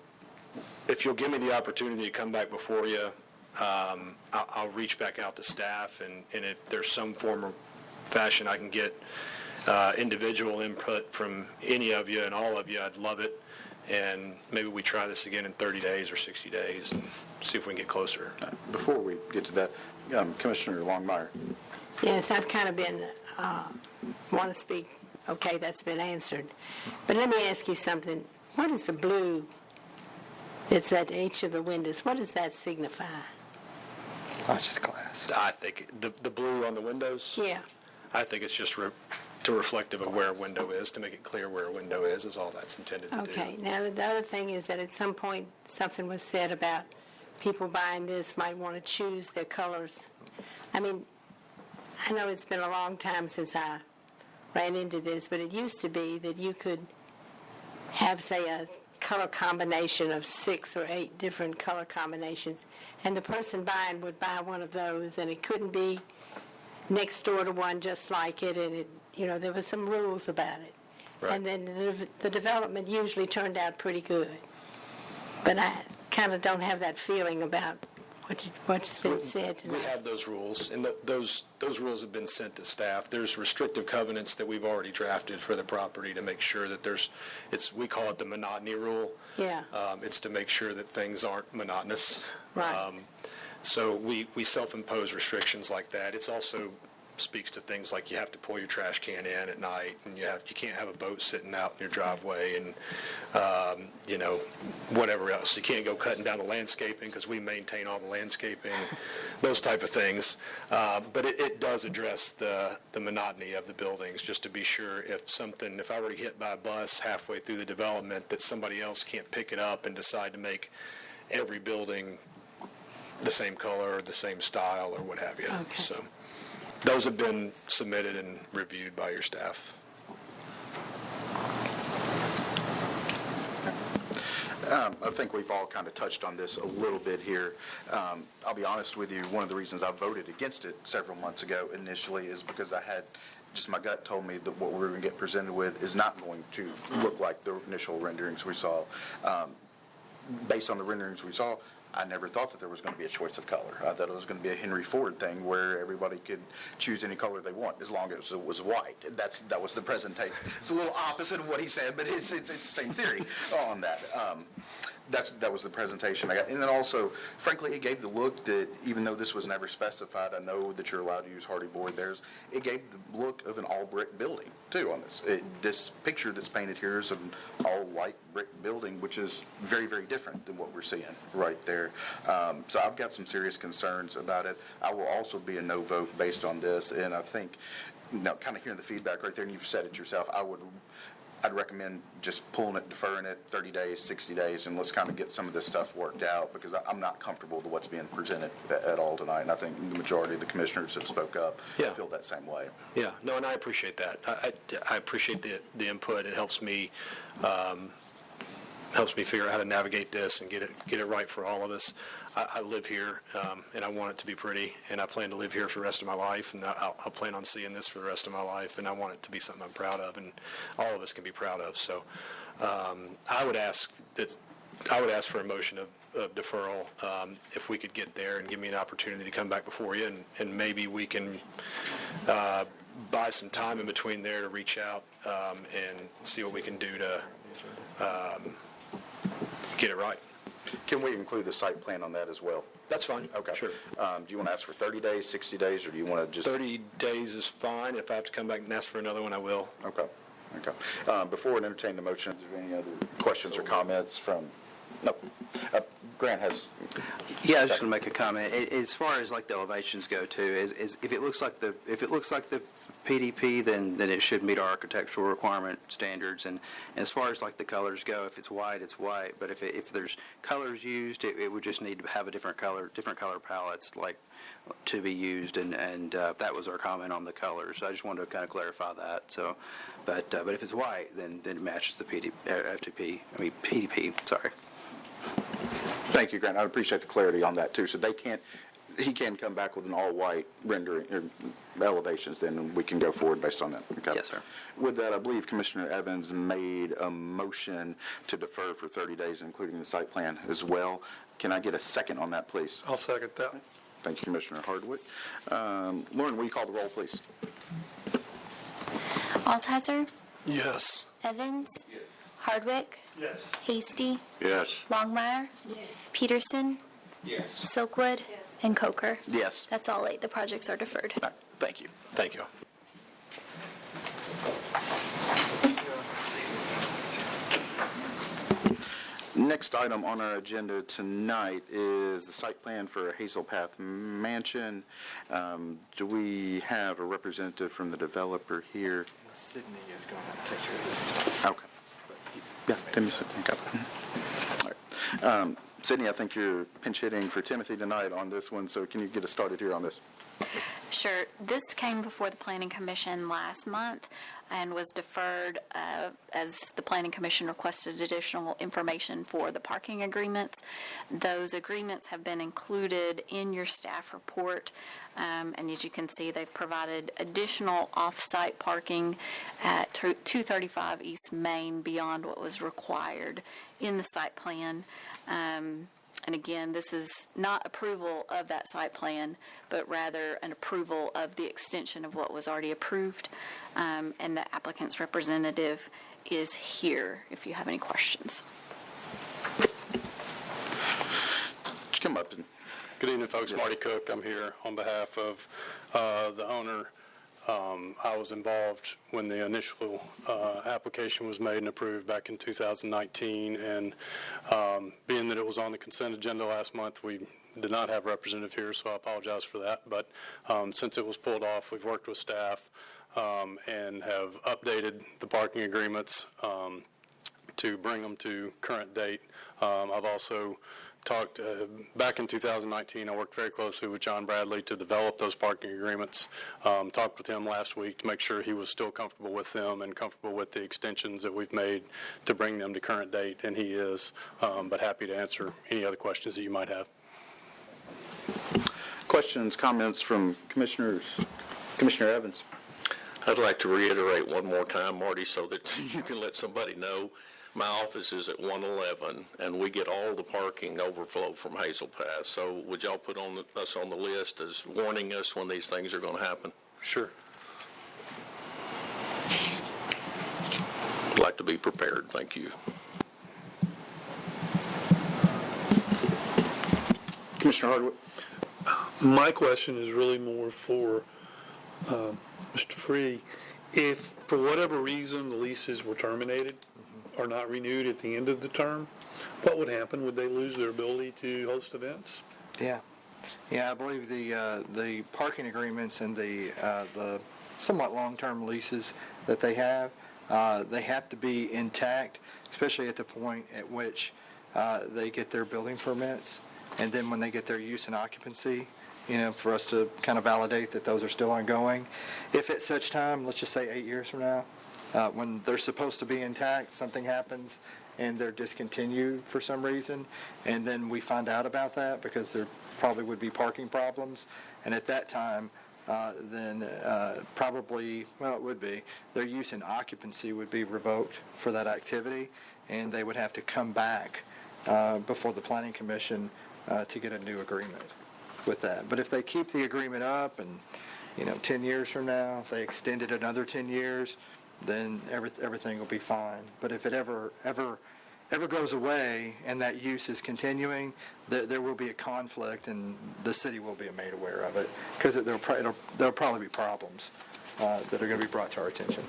if you'll give me the opportunity to come back before you, I'll reach back out to staff, and if there's some form or fashion I can get individual input from any of you and all of you, I'd love it. And maybe we try this again in 30 days or 60 days and see if we can get closer. Before we get to that, Commissioner Longmire. Yes, I've kind of been, want to speak, okay, that's been answered. But let me ask you something. What is the blue that's at each of the windows? What does that signify? Oh, it's just glass. I think the blue on the windows? Yeah. I think it's just reflective of where a window is, to make it clear where a window is all that's intended to do. Okay. Now, the other thing is that at some point something was said about people buying this might want to choose their colors. I mean, I know it's been a long time since I ran into this, but it used to be that you could have, say, a color combination of 6 or 8 different color combinations, and the person buying would buy one of those, and it couldn't be next door to one just like it, and there were some rules about it. Right. And then the development usually turned out pretty good. But I kind of don't have that feeling about what's been said tonight. We have those rules, and those rules have been sent to staff. There's restrictive covenants that we've already drafted for the property to make sure that we call it the Monotony Rule. Yeah. It's to make sure that things aren't monotonous. Right. So we self-impose restrictions like that. It's also speaks to things like you have to pull your trash can in at night, and you can't have a boat sitting out in your driveway, and whatever else. You can't go cutting down the landscaping because we maintain all the landscaping, those type of things. But it does address the monotony of the buildings, just to be sure if I were to get hit by a bus halfway through the development, that somebody else can't pick it up and decide to make every building the same color or the same style or what have you. Okay. So those have been submitted and reviewed by your staff. I think we've all kind of touched on this a little bit here. I'll be honest with you, one of the reasons I voted against it several months ago initially is because I had, just my gut told me that what we were going to get presented with is not going to look like the initial renderings we saw. Based on the renderings we saw, I never thought that there was going to be a choice of color. I thought it was going to be a Henry Ford thing where everybody could choose any color they want as long as it was white. That was the presentation. It's a little opposite of what he said, but it's the same theory on that. That was the presentation I got. And then also, frankly, it gave the look that, even though this was never specified, I know that you're allowed to use hardy board theirs, it gave the look of an all-brick building, too, on this. This picture that's painted here is an all-white brick building, which is very, very different than what we're seeing right there. So I've got some serious concerns about it. I will also be a no vote based on this, and I think, kind of hearing the feedback right there, and you've said it yourself, I'd recommend just pulling it, deferring it 30 days, 60 days, and let's kind of get some of this stuff worked out, because I'm not comfortable with what's being presented at all tonight, and I think the majority of the commissioners have spoke up feel that same way. Yeah, no, and I appreciate that. I appreciate the input. It helps me figure out how to navigate this and get it right for all of us. I live here, and I want it to be pretty, and I plan to live here for the rest of my life, and I'll plan on seeing this for the rest of my life, and I want it to be something I'm proud of, and all of us can be proud of. So I would ask for a motion of deferral if we could get there and give me an opportunity to come back before you, and maybe we can buy some time in between there to reach out and see what we can do to get it right. Can we include the site plan on that as well? That's fine. Okay. Sure. Do you want to ask for 30 days, 60 days, or do you want to just... 30 days is fine. If I have to come back and ask for another one, I will. Okay. Before we entertain the motion, is there any other questions or comments from... No. Grant has... Yeah, I was just going to make a comment. As far as like the elevations go too, is if it looks like the PDP, then it should meet our architectural requirement standards. And as far as like the colors go, if it's white, it's white. But if there's colors used, it would just need to have a different color palettes like to be used. And that was our comment on the colors. So I just wanted to kind of clarify that. So, but if it's white, then it matches the PDP. Sorry. Thank you, Grant. I appreciate the clarity on that, too. So he can come back with an all-white rendering, elevations, then we can go forward based on that. Okay. Yes, sir. With that, I believe Commissioner Evans made a motion to defer for 30 days, including the site plan as well. Can I get a second on that, please? I'll second that. Thank you, Commissioner Hardwick. Lauren, will you call the roll, please? Altizer, Yes. Evans, Hardwick, Yes. Hasty, Yes. Longmire, Peterson, Silkwood, and Coker. Yes. That's all 8. The projects are deferred. All right. Thank you. Thank you. Next item on our agenda tonight is the site plan for Hazel Path Mansion. Do we have a representative from the developer here? Sydney is going to take care of this. Okay. Yeah, Timothy. Okay. All right. Sydney, I think you're pinch hitting for Timothy tonight on this one, so can you get us started here on this? Sure. This came before the Planning Commission last month and was deferred as the Planning Commission requested additional information for the parking agreements. Those agreements have been included in your staff report, and as you can see, they've provided additional off-site parking at 235 East Main beyond what was required in the site plan. And again, this is not approval of that site plan, but rather an approval of the extension of what was already approved. And the applicant's representative is here if you have any questions. Come up. Good evening, folks. Marty Cook. I'm here on behalf of the owner. I was involved when the initial application was made and approved back in 2019, and being that it was on the consent agenda last month, we did not have a representative here, so I apologize for that. But since it was pulled off, we've worked with staff and have updated the parking agreements to bring them to current date. I've also back in 2019, I worked very closely with John Bradley to develop those parking agreements. Talked with him last week to make sure he was still comfortable with them and comfortable with the extensions that we've made to bring them to current date, and he is, but happy to answer any other questions that you might have. Questions, comments from commissioners? Commissioner Evans. I'd like to reiterate one more time, Marty, so that you can let somebody know. My office is at 111, and we get all the parking overflow from Hazel Path. So would y'all put us on the list as warning us when these things are going to happen? Sure. I'd like to be prepared. Thank you. Commissioner Hardwick. My question is really more for Mr. Free. If, for whatever reason, the leases were terminated or not renewed at the end of the term, what would happen? Would they lose their ability to host events? Yeah. Yeah, I believe the parking agreements and the somewhat long-term leases that they have to be intact, especially at the point at which they get their building permits, and then when they get their use and occupancy, for us to kind of validate that those are still ongoing. If at such time, let's just say 8 years from now, when they're supposed to be intact, something happens and they're discontinued for some reason, and then we find out about that because there probably would be parking problems, and at that time, then probably, well, it would be, their use and occupancy would be revoked for that activity, and they would have to come back before the Planning Commission to get a new agreement with that. But if they keep the agreement up and, 10 years from now, if they extend it another 10 years, then everything will be fine. But if it ever goes away and that use is continuing, there will be a conflict and the city will be made aware of it because there'll probably be problems that are going to be brought to our attention.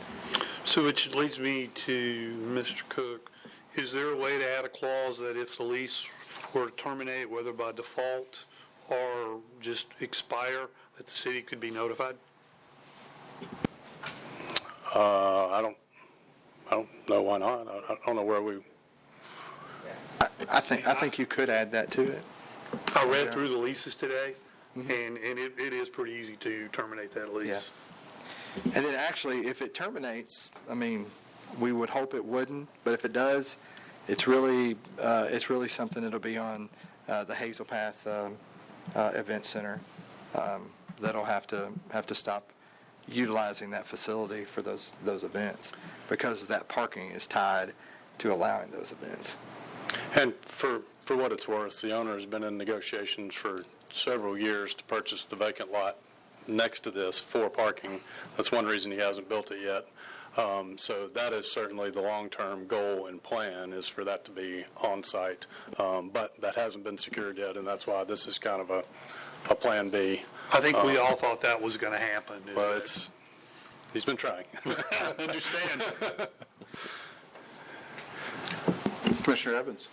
So which leads me to Mr. Cook. Is there a way to add a clause that if the lease were to terminate, whether by default or just expire, that the city could be notified? I don't know why not. I don't know where we. I think you could add that to it. I read through the leases today, and it is pretty easy to terminate that lease. Yeah. And then actually, if it terminates, we would hope it wouldn't, but if it does, it's really something that'll be on the Hazel Path Event Center that'll have to stop utilizing that facility for those events because that parking is tied to allowing those events. And for what it's worth, the owner has been in negotiations for several years to purchase the vacant lot next to this for parking. That's one reason he hasn't built it yet. So that is certainly the long-term goal and plan, is for that to be on-site. But that hasn't been secured yet, and that's why this is kind of a plan B. I think we all thought that was going to happen. Well, he's been trying. I understand. Commissioner Evans.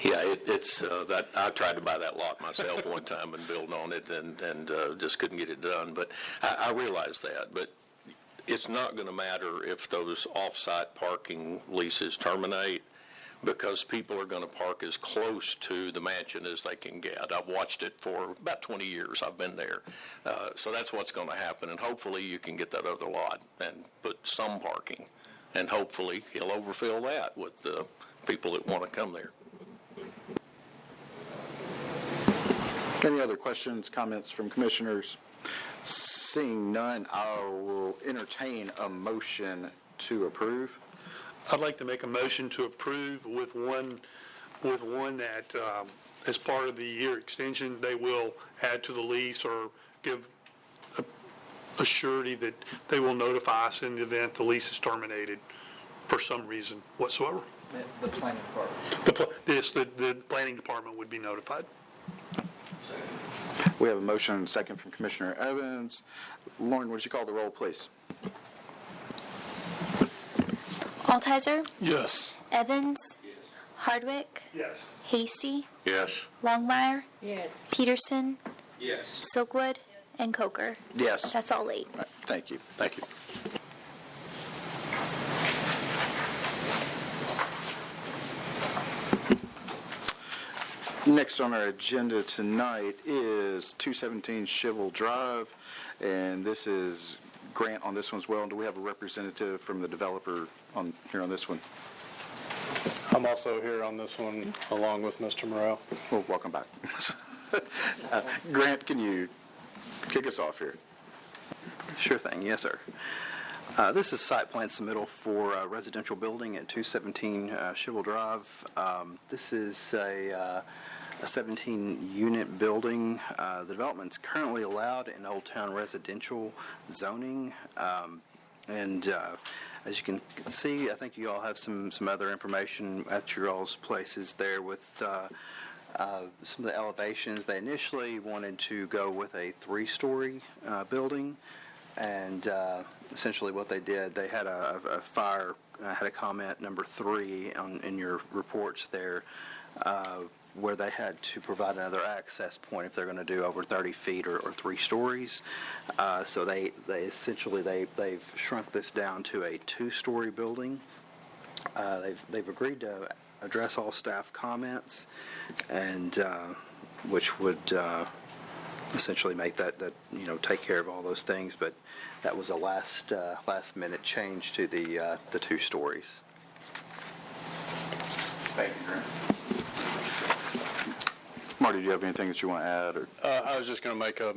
Yeah, it's that I tried to buy that lot myself one time and build on it, and just couldn't get it done. But I realize that. But it's not going to matter if those off-site parking leases terminate, because people are going to park as close to the mansion as they can get. I've watched it for about 20 years. I've been there. So that's what's going to happen, and hopefully you can get that other lot and put some parking, and hopefully he'll overfill that with the people that want to come there. Any other questions, comments from commissioners? Seeing none, I will entertain a motion to approve. I'd like to make a motion to approve with one that, as part of the year extension, they will add to the lease or give a surety that they will notify us in the event the lease is terminated for some reason whatsoever. The planning department. The planning department would be notified. We have a motion and a second from Commissioner Evans. Lauren, would you call the roll, please? Altizer? Yes. Evans? Yes. Hardwick? Yes. Hasty? Yes. Longmire? Yes. Peterson? Yes. Silkwood? And Coker? Yes. That's all 8. Thank you. Thank you. Next on our agenda tonight is 217 Shivel Drive, and this is Grant on this one as well. And do we have a representative from the developer here on this one? I'm also here on this one along with Mr. Morrell. Well, welcome back. Grant, can you kick us off here? Sure thing, yes, sir. This is site plan submittal for a residential building at 217 Shivel Drive. This is a 17-unit building. The development's currently allowed in Old Town residential zoning. And as you can see, I think you all have some other information at your all's places there with some of the elevations. They initially wanted to go with a 3-story building. And essentially what they did, they had a fire, had a comment number 3 in your reports there, where they had to provide another access point if they're going to do over 30 feet or 3 stories. So they essentially, they've shrunk this down to a 2-story building. They've agreed to address all staff comments, and which would essentially make that take care of all those things. But that was a last minute change to the 2 stories. Thank you, Grant. Marty, do you have anything that you want to add? Or? I was just going to make a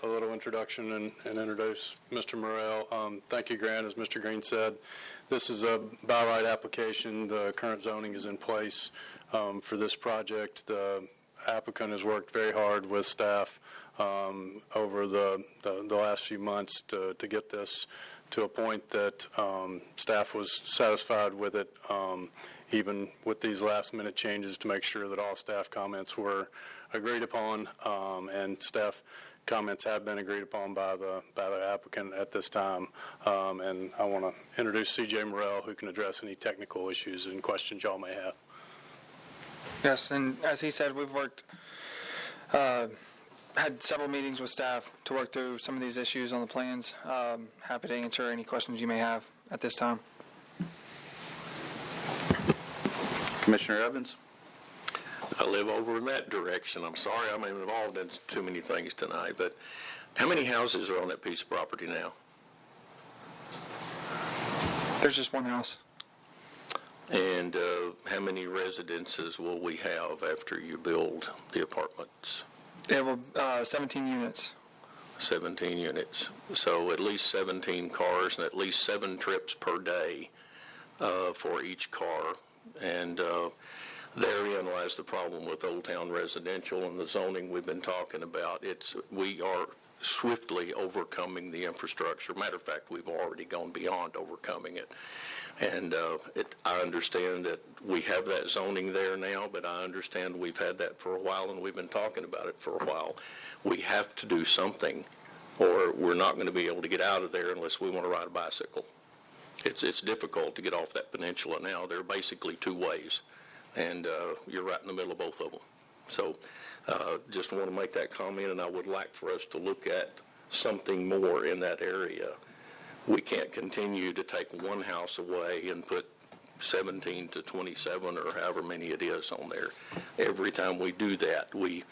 little introduction and introduce Mr. Morrell. Thank you, Grant. As Mr. Green said, this is a by right application. The current zoning is in place for this project. The applicant has worked very hard with staff over the last few months to get this to a point that staff was satisfied with it, even with these last-minute changes, to make sure that all staff comments were agreed upon, and staff comments have been agreed upon by the applicant at this time. And I want to introduce C.J. Morrell, who can address any technical issues and questions y'all may have. Yes, and as he said, we've worked, had several meetings with staff to work through some of these issues on the plans. Happy to answer any questions you may have at this time. Commissioner Evans? I live over in that direction. I'm sorry I'm involved in too many things tonight, but how many houses are on that piece of property now? There's just one house. And how many residences will we have after you build the apartments? It will 17 units. 17 units. So at least 17 cars and at least 7 trips per day for each car. And therein lies the problem with Old Town Residential and the zoning we've been talking about. We are swiftly overcoming the infrastructure. Matter of fact, we've already gone beyond overcoming it. And I understand that we have that zoning there now, but I understand we've had that for a while and we've been talking about it for a while. We have to do something, or we're not going to be able to get out of there unless we want to ride a bicycle. It's difficult to get off that peninsula now. There are basically 2 ways, and you're right in the middle of both of them. So just want to make that comment, and I would like for us to look at something more in that area. We can't continue to take one house away and put 17 to 27 or however many it is on there. Every time we do that, we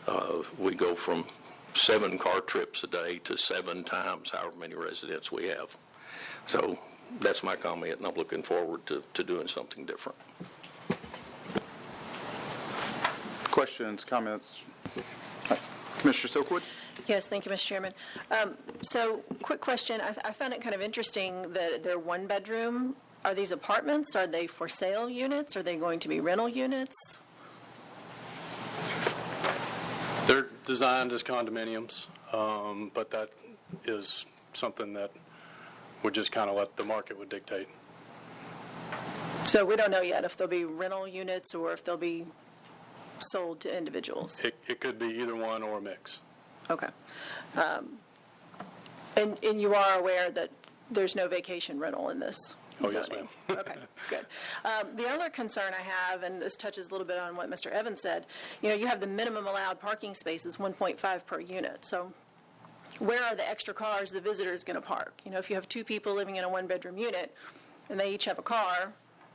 go from 7 car trips a day to 7 times however many residents we have. So that's my comment, and I'm looking forward to doing something different. Questions, comments? Commissioner Silkwood? Yes, thank you, Mr. Chairman. So, quick question. I found it kind of interesting that they're 1-bedroom. Are these apartments? Are they for sale units? Are they going to be rental units? They're designed as condominiums, but that is something that would just kind of let the market would dictate. So we don't know yet if they'll be rental units or if they'll be sold to individuals. It could be either one or a mix. Okay. And you are aware that there's no vacation rental in this Oh, zoning? yes, ma'am. Okay, good. The other concern I have, and this touches a little bit on what Mr. Evans said, you have the minimum allowed parking spaces, 1.5 per unit. So where are the extra cars the visitor is going to park? If you have 2 people living in a 1-bedroom unit and they each have a car,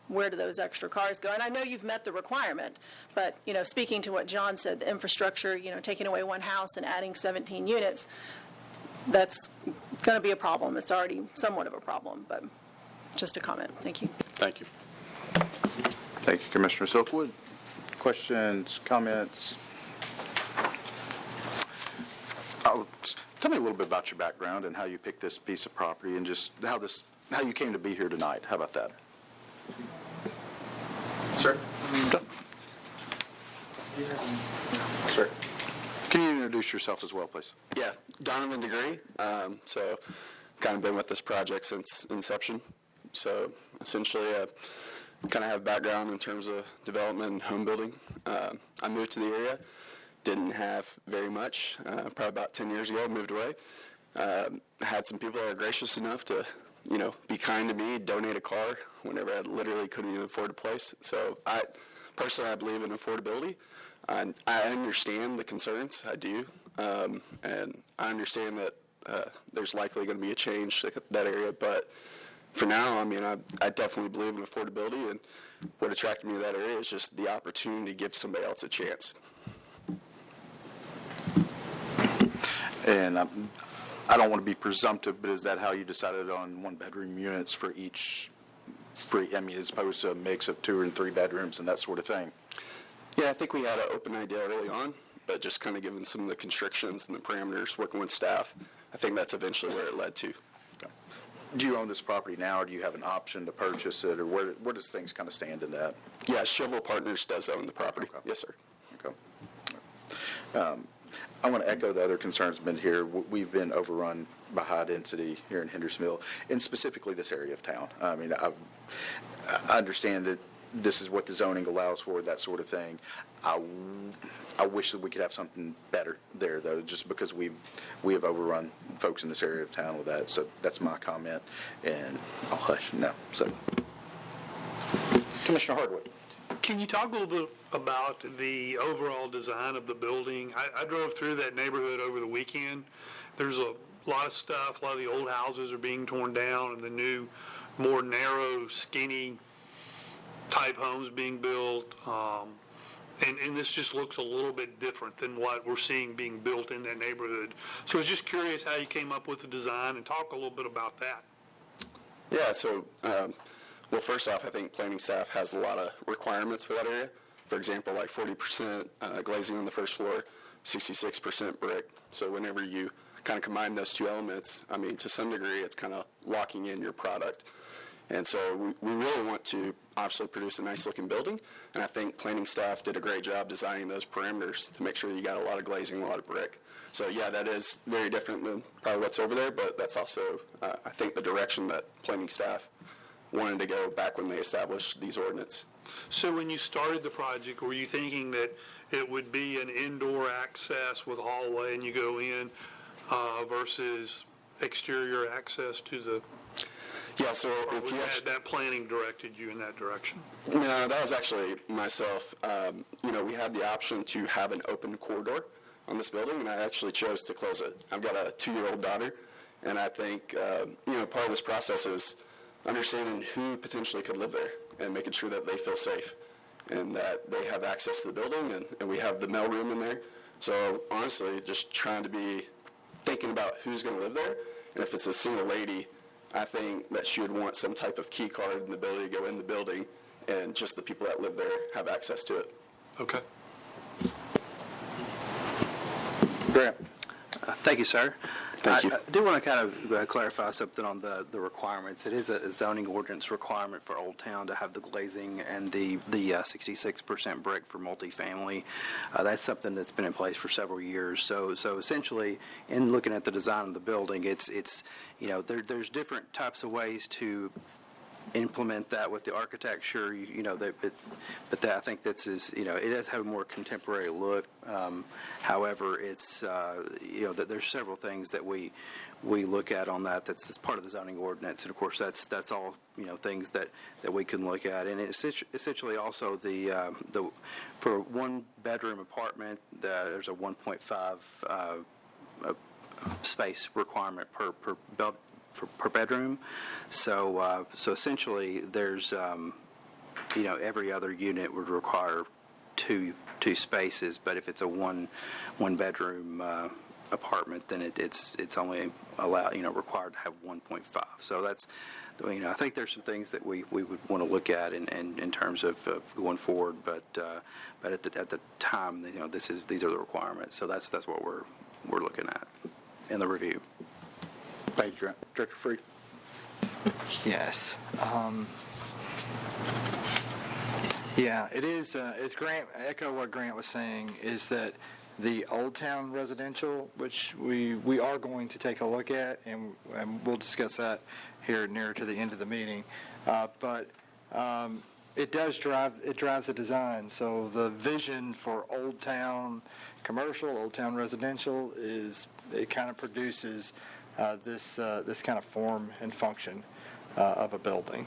where do those extra cars go? And I know you've met the requirement, but, speaking to what John said, the infrastructure, taking away one house and adding 17 units, that's going to be a problem. It's already somewhat of a problem, but just a comment. Thank you. Thank you. Thank you, Commissioner Silkwood. Questions, comments? Tell me a little bit about your background and how you picked this piece of property and just how you came to be here tonight. How about that? Sir? Sir. Can you introduce yourself as well, please? Yeah, Donovan Degree. So kind of been with this project since inception. So essentially, kind of have background in terms of development and home building. I moved to the area, didn't have very much. Probably about 10 years ago, moved away. Had some people that are gracious enough to, be kind to me, donate a car whenever I literally couldn't even afford a place. So I believe in affordability. I understand the concerns, I do, and I understand that there's likely going to be a change to that area, but for now, I definitely believe in affordability, and what attracted me to that area is just the opportunity to give somebody else a chance. And I don't want to be presumptive, but is that how you decided on one-bedroom units for each, as opposed to a mix of 2 and 3 bedrooms and that sort of thing? Yeah, I think we had an open idea early on, but just kind of given some of the constrictions and the parameters, working with staff, I think that's eventually where it led to. Okay. Do you own this property now, or do you have an option to purchase it, or where does things kind of stand in that? Yeah, Shovel Partners does own the property. Okay. Yes, sir. Okay. I want to echo the other concerns been here. We've been overrun by high density here in Hendersonville, and specifically this area of town. I understand that this is what the zoning allows for, that sort of thing. I wish that we could have something better there, though, just because we have overrun folks in this area of town with that. So that's my comment, and I'll hush now. So, Commissioner Hardwood. Can you talk a little bit about the overall design of the building? I drove through that neighborhood over the weekend. There's a lot of stuff. A lot of the old houses are being torn down, and the new, more narrow, skinny type homes being built. And this just looks a little bit different than what we're seeing being built in that neighborhood. So I was just curious how you came up with the design, and talk a little bit about that. Yeah, so, well, first off, I think planning staff has a lot of requirements for that area. For example, like 40% glazing on the first floor, 66% brick. So whenever you kind of combine those two elements, to some degree, it's kind of locking in your product. And so we really want to obviously produce a nice-looking building, and I think planning staff did a great job designing those parameters to make sure you got a lot of glazing, a lot of brick. So, yeah, that is very different than probably what's over there, but that's also, I think, the direction that planning staff wanted to go back when they established these ordinances. So when you started the project, were you thinking that it would be an indoor access with a hallway and you go in versus exterior access to the... Yeah, so if you had that planning directed you in that direction? No, that was actually myself. We had the option to have an open corridor on this building, and I actually chose to close it. I've got a 2-year-old daughter, and I think, part of this process is understanding who potentially could live there and making sure that they feel safe and that they have access to the building, and we have the mail room in there. So honestly, just trying to be thinking about who's going to live there, and if it's a single lady, I think that she would want some type of key card and the ability to go in the building, and just the people that live there have access to it. Okay. Grant. Thank you, sir. Thank you. I do want to kind of clarify something on the requirements. It is a zoning ordinance requirement for Old Town to have the glazing and the 66% brick for multifamily. That's something that's been in place for several years. So essentially, in looking at the design of the building, it's there's different types of ways to implement that with the architecture, but I think this is, it does have a more contemporary look. However, it's, that there's several things that we look at on that's part of the zoning ordinance, and of course that's all things that we can look at, and it's essentially also the for a 1-bedroom apartment, there's a 1.5 space requirement per bedroom. So essentially, there's every other unit would require two spaces, but if it's a one bedroom apartment, then it's only required to have 1.5. So that's, I think there's some things that we would want to look at in terms of going forward, but at the time, these are the requirements. So that's what we're looking at in the review. Thank you, Director Freed. Yes. Yeah, it is, as Grant, echo what Grant was saying, is that the Old Town residential, which we are going to take a look at, and we'll discuss that here nearer to the end of the meeting, but it drives the design. So the vision for Old Town commercial, Old Town residential it kind of produces this kind of form and function of a building.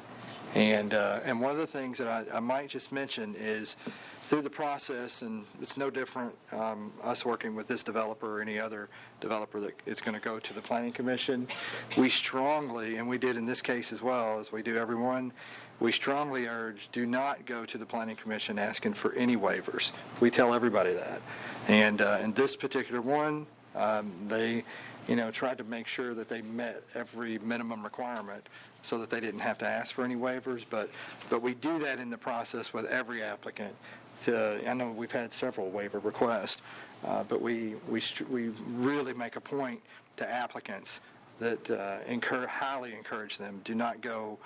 And one of the things that I might just mention is through the process, and it's no different us working with this developer or any other developer that is going to go to the Planning Commission, we strongly, and we did in this case as well, as we do everyone, we strongly urge do not go to the Planning Commission asking for any waivers. We tell everybody that. And in this particular one, they tried to make sure that they met every minimum requirement so that they didn't have to ask for any waivers. But we do that in the process with every applicant. I know we've had several waiver requests, but we really make a point to applicants that highly encourage them, do not go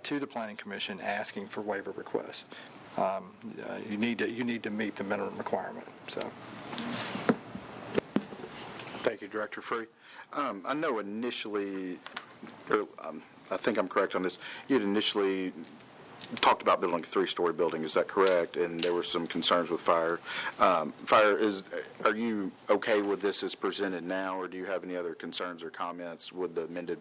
to the Planning Commission asking for waiver requests. You need to meet the minimum requirement. So. Thank you, Director Free. I know initially, I think I'm correct on this, you had initially talked about building a 3-story building, is that correct? And there were some concerns with fire. Are you okay with this as presented now, or do you have any other concerns or comments with the amended?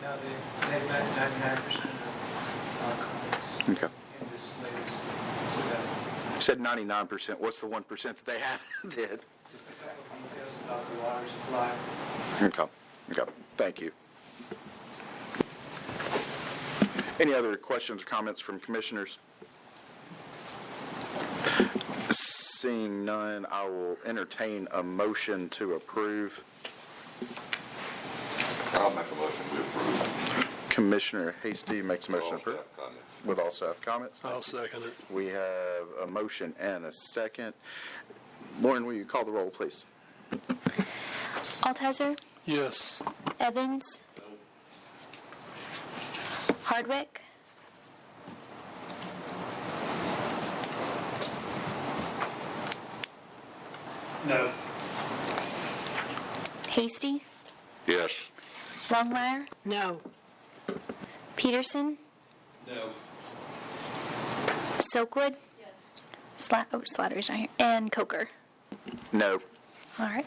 No, they've met 99% of our comments. Okay. In this latest. You said 99%. What's the 1% that they haven't did? Just the second details about the water supply. Okay. Thank you. Any other questions or comments from commissioners? Seeing none, I will entertain a motion to approve. I'll make a motion to approve. Commissioner Hasty makes a motion to approve. With all staff comments? I'll second it. We have a motion and a second. Lauren, will you call the roll, please? Altizer? Yes. Evans? Hardwick? No. Hasty? Yes. Longmire? No. Peterson? No. Silkwood? Yes. Slattery's not here. And Coker? No. All right.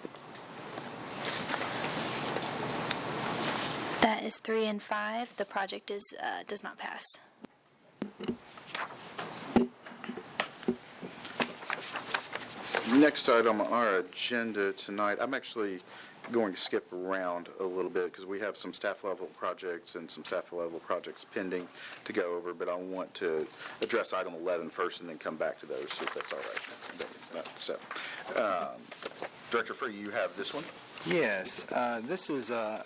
That is 3 and 5. The project does not pass. Next item on our agenda tonight, I'm actually going to skip around a little bit because we have some staff level projects and some staff level projects pending to go over, but I want to address item 11 first and then come back to those, see if that's all right. So, Director Free, you have this one? Yes, this is, let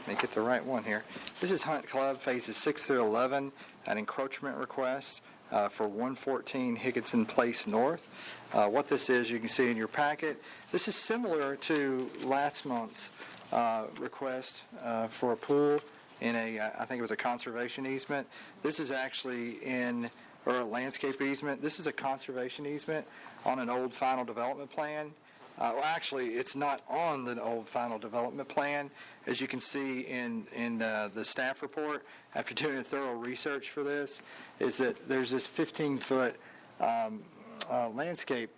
me get the right one here. This is Hunt Club Phases 6 through 11, an encroachment request for 114 Higginson Place North. What this is, you can see in your packet. This is similar to last month's request for a pool in I think it was a conservation easement. This is actually or a landscape easement. This is a conservation easement on an old final development plan. Well, actually, it's not on the old final development plan. As you can see in the staff report, after doing a thorough research for this, is that there's this 15-foot landscape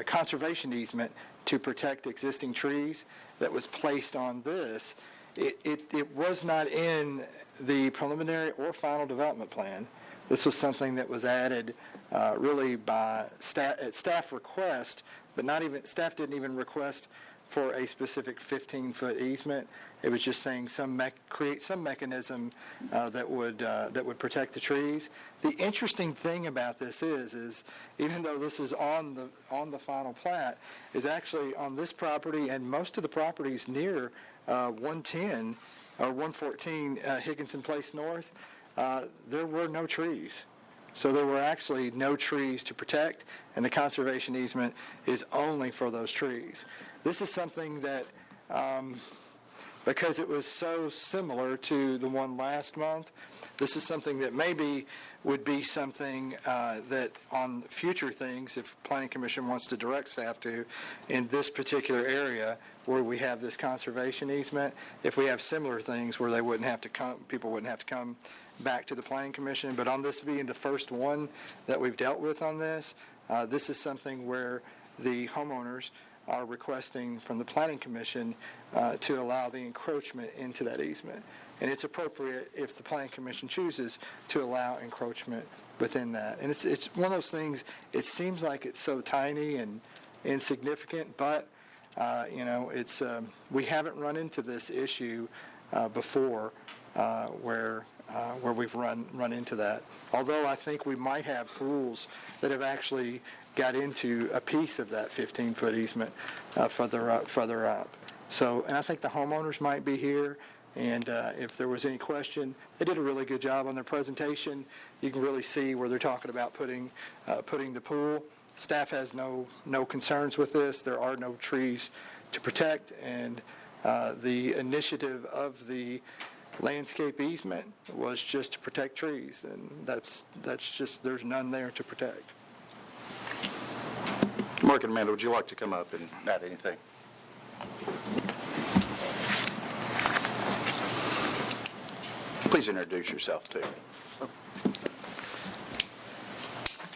conservation easement to protect existing trees that was placed on this. It was not in the preliminary or final development plan. This was something that was added really by staff request, but staff didn't even request for a specific 15-foot easement. It was just saying create some mechanism that would protect the trees. The interesting thing about this is even though this is on the final plat, is actually on this property and most of the properties near 110 or 114 Higginson Place North, there were no trees. So there were actually no trees to protect, and the conservation easement is only for those trees. This is something that, because it was so similar to the one last month, this is something that maybe would be something that on future things, if Planning Commission wants to direct staff to, in this particular area where we have this conservation easement, if we have similar things where they wouldn't have to come, people wouldn't have to come back to the Planning Commission. But on this being the first one that we've dealt with on this, this is something where the homeowners are requesting from the Planning Commission to allow the encroachment into that easement. And it's appropriate if the Planning Commission chooses to allow encroachment within that. And it's one of those things, it seems like it's so tiny and insignificant, but it's we haven't run into this issue before where we've run into that. Although I think we might have pools that have actually got into a piece of that 15-foot easement further up. So, and I think the homeowners might be here, and if there was any question, they did a really good job on their presentation. You can really see where they're talking about putting the pool. Staff has no concerns with this. There are no trees to protect, and the initiative of the landscape easement was just to protect trees, and that's just, there's none there to protect. Mark and Amanda, would you like to come up and add anything? Please introduce yourself, too.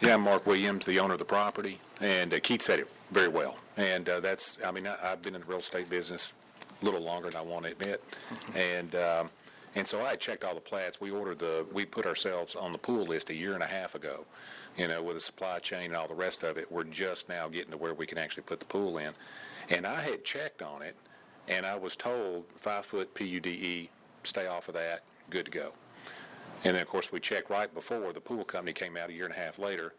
Yeah, I'm Mark Williams, the owner of the property, and Keith said it very well. And I've been in the real estate business a little longer than I want to admit, and so I checked all the plats. We put ourselves on the pool list a year and a half ago, with the supply chain and all the rest of it. We're just now getting to where we can actually put the pool in. And I had checked on it, and I was told 5-foot PUDE, stay off of that, good to go. And then, of course, we checked right before the pool company came out a year and a half later.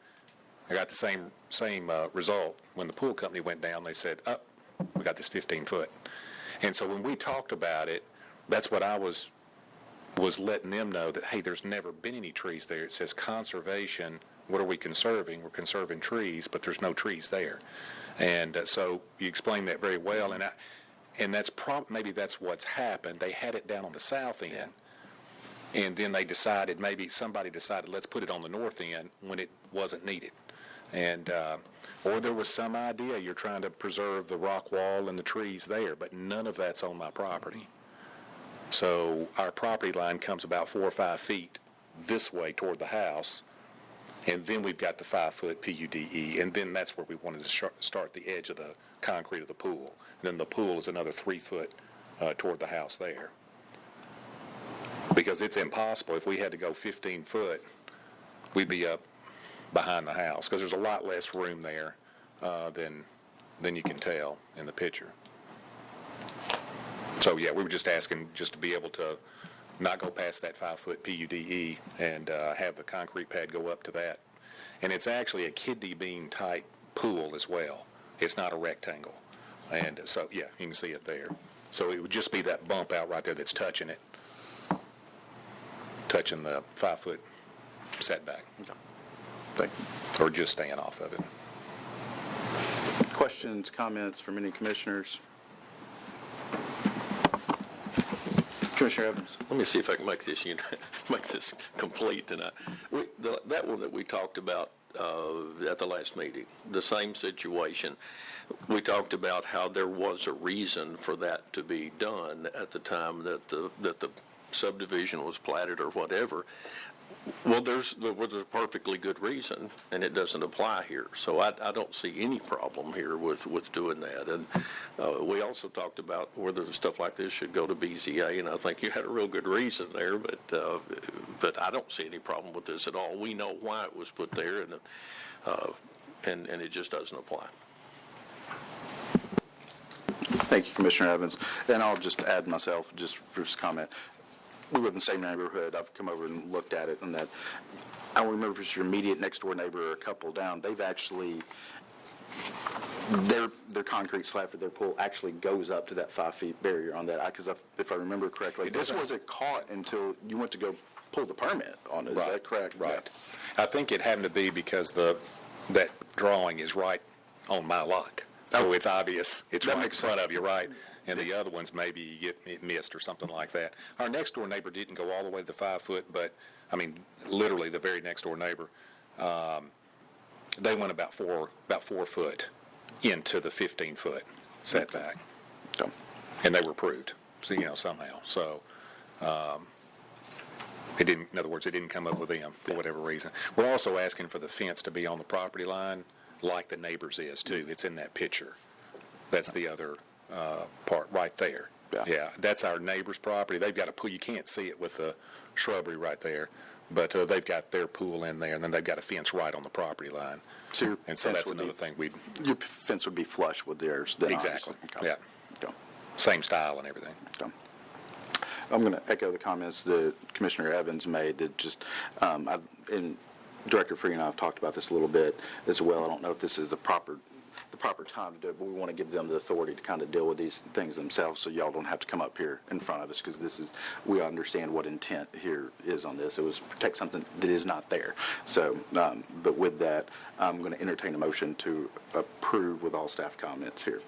I got the same result. When the pool company went down, they said, we got this 15-foot. And so when we talked about it, that's what I was letting them know, that, hey, there's never been any trees there. It says conservation. What are we conserving? We're conserving trees, but there's no trees there. And so you explained that very well. And that's maybe that's what's happened. They had it down on the south end. Yeah. And then maybe somebody decided, let's put it on the north end when it wasn't needed. And or there was some idea you're trying to preserve the rock wall and the trees there, but none of that's on my property. So our property line comes about 4 or 5 feet this way toward the house, and then we've got the 5-foot PUDE, and then that's where we wanted to start the edge of the concrete of the pool. And then the pool is another 3 foot toward the house there. Because it's impossible. If we had to go 15 foot, we'd be up behind the house, because there's a lot less room there than you can tell in the picture. So, yeah, we were just asking just to be able to not go past that 5-foot PUDE and have the concrete pad go up to that. And it's actually a kidney bean type pool as well. It's not a rectangle. And so, yeah, you can see it there. So it would just be that bump out right there that's touching it. Touching the 5-foot setback. Okay. Or just staying off of it. Questions, comments from any commissioners? Commissioner Evans. Let me see if I can make this complete tonight. That one that we talked about at the last meeting, the same situation. We talked about how there was a reason for that to be done at the time that the subdivision was platted or whatever. Well, there's a perfectly good reason, and it doesn't apply here. So I don't see any problem here with doing that. And we also talked about whether stuff like this should go to BZA, and I think you had a real good reason there, but I don't see any problem with this at all. We know why it was put there, and it just doesn't apply. Thank you, Commissioner Evans. And I'll just add myself, just for this comment. We live in the same neighborhood. I've come over and looked at it, and that I don't remember if it's your immediate next door neighbor or a couple down. They've actually, their concrete slab for their pool actually goes up to that 5 feet barrier on that. Because if I remember correctly, this wasn't caught until you went to go pull the permit on it. Is that correct? Right. I think it happened to be because that drawing is right on my lot. So it's obvious. It's right in front of you, right? And the other ones, maybe you get missed or something like that. Our next door neighbor didn't go all the way to the 5 foot, but, I mean, literally the very next door neighbor, they went about 4 foot into the 15-foot setback. And they were approved, so, somehow. So, in other words, it didn't come up with them for whatever reason. We're also asking for the fence to be on the property line like the neighbor's is, too. It's in that picture. That's the other part right there. Yeah, that's our neighbor's property. They've got a pool. You can't see it with the shrubbery right there, but they've got their pool in there, and then they've got a fence right on the property line. So that's another thing your fence would be flush with theirs. Then exactly. Okay. Yeah. Same style and everything. Okay. I'm going to echo the comments that Commissioner Evans made. That just, and Director Free and I have talked about this a little bit as well. I don't know if this is the proper time to do it, but we want to give them the authority to kind of deal with these things themselves, so y'all don't have to come up here in front of us, because we understand what intent here is on this. It was protect something that is not there. So, but with that, I'm going to entertain a motion to approve with all staff comments here.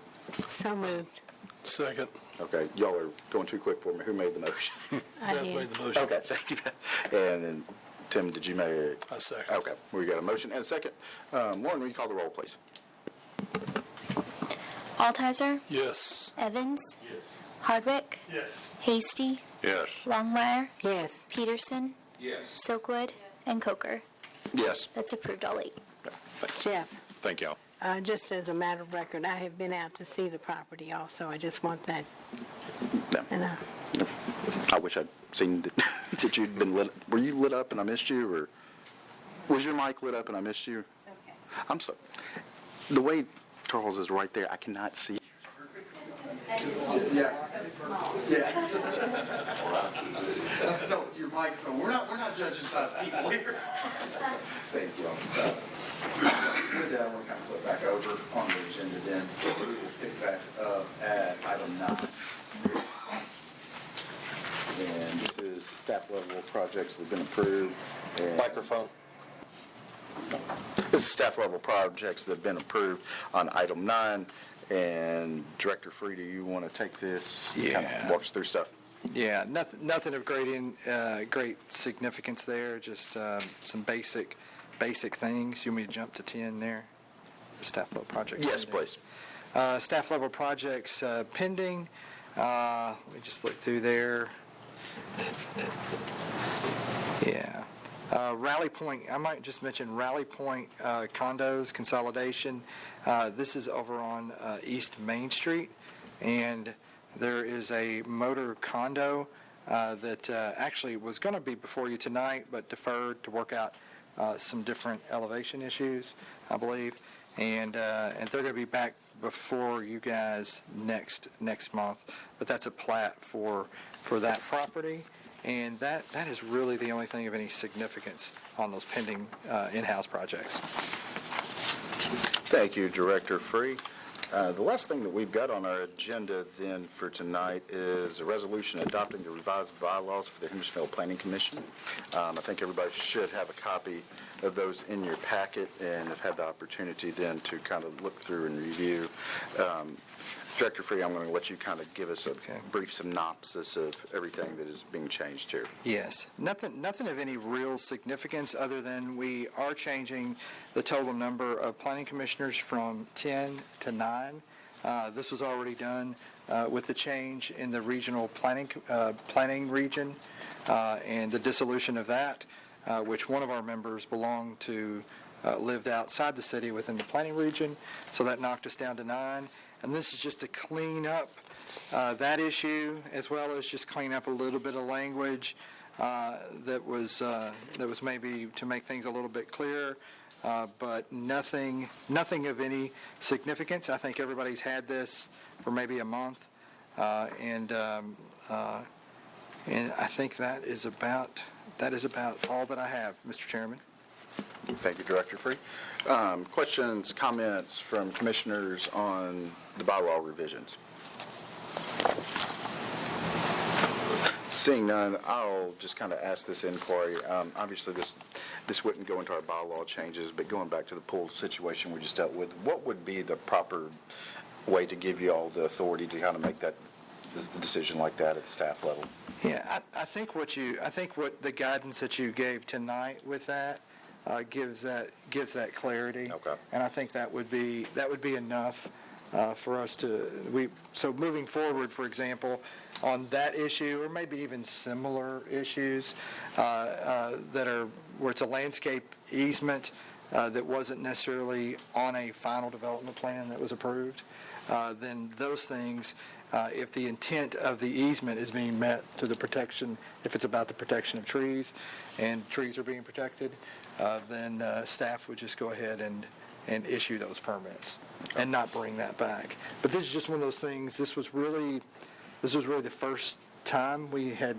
So moved. Second. Okay, y'all are going too quick for me. Who made the motion? I Beth did. made the motion. Okay, thank you, Beth. And then, Tim, did you make it? I second. Okay, we got a motion and a second. Lauren, will you call the roll, please? Altizer? Yes. Evans? Yes. Hardwick? Yes. Hasty? Yes. Longmire? Yes. Peterson? Yes. Silkwood? And Coker. Yes. That's approved, all 8. Jeff, Thank y'all. just as a matter of record, I have been out to see the property also. I just want that. No. I wish I'd seen that you'd been lit. Were you lit up and I missed you, or was your mic lit up and I missed you? It's okay. I'm sorry. The way Charles is right there, I cannot see. Yeah. No, your microphone. We're not judging size people here. Thank you. With that, I want to kind of flip back over on the agenda then. We will pick back up at item 9. And this is staff level projects that have been approved. Microphone. This is staff level projects that have been approved on item 9. And Director Free, do you want to take this? Yeah. Kind of walk us through stuff. Yeah, nothing of great significance there, just some basic things. You want me to jump to 10 there? Staff level projects? Yes, please. Staff level projects pending. Let me just look through there. Yeah. Rally Point, I might just mention Rally Point condos consolidation. This is over on East Main Street, and there is a motor condo that actually was going to be before you tonight, but deferred to work out some different elevation issues, I believe, and they're going to be back before you guys next month. But that's a plat for that property. And that is really the only thing of any significance on those pending in-house projects. Thank you, Director Free. The last thing that we've got on our agenda then for tonight is a resolution adopting the revised bylaws for the Hendersonville Planning Commission. I think everybody should have a copy of those in your packet and have had the opportunity then to kind of look through and review. Director Free, I'm going to let you kind of give us a brief synopsis of everything that is being changed here. Yes. Nothing of any real significance other than we are changing the total number of planning commissioners from 10 to 9. This was already done with the change in the regional planning region and the dissolution of that, which one of our members belonged to, lived outside the city within the planning region, so that knocked us down to 9. And this is just to clean up that issue, as well as just clean up a little bit of language that was maybe to make things a little bit clearer. but nothing of any significance. I think everybody's had this for maybe a month, and I think that is about all that I have, Mr. Chairman. Thank you, Director Free. Questions, comments from commissioners on the bylaw revisions? Seeing none, I'll just kind of ask this inquiry. Obviously, this wouldn't go into our bylaw changes, but going back to the pool situation we just dealt with, what would be the proper way to give you all the authority to kind of make that decision like that at the staff level? Yeah, I think what the guidance that you gave tonight with that gives that clarity. Okay. And I think that would be enough for us to so moving forward, for example, on that issue or maybe even similar issues that are where it's a landscape easement that wasn't necessarily on a final development plan that was approved, then those things, if the intent of the easement is being met to the protection, if it's about the protection of trees and trees are being protected, then staff would just go ahead and issue those permits and not bring that back. But this is just one of those things. This was really the first time we had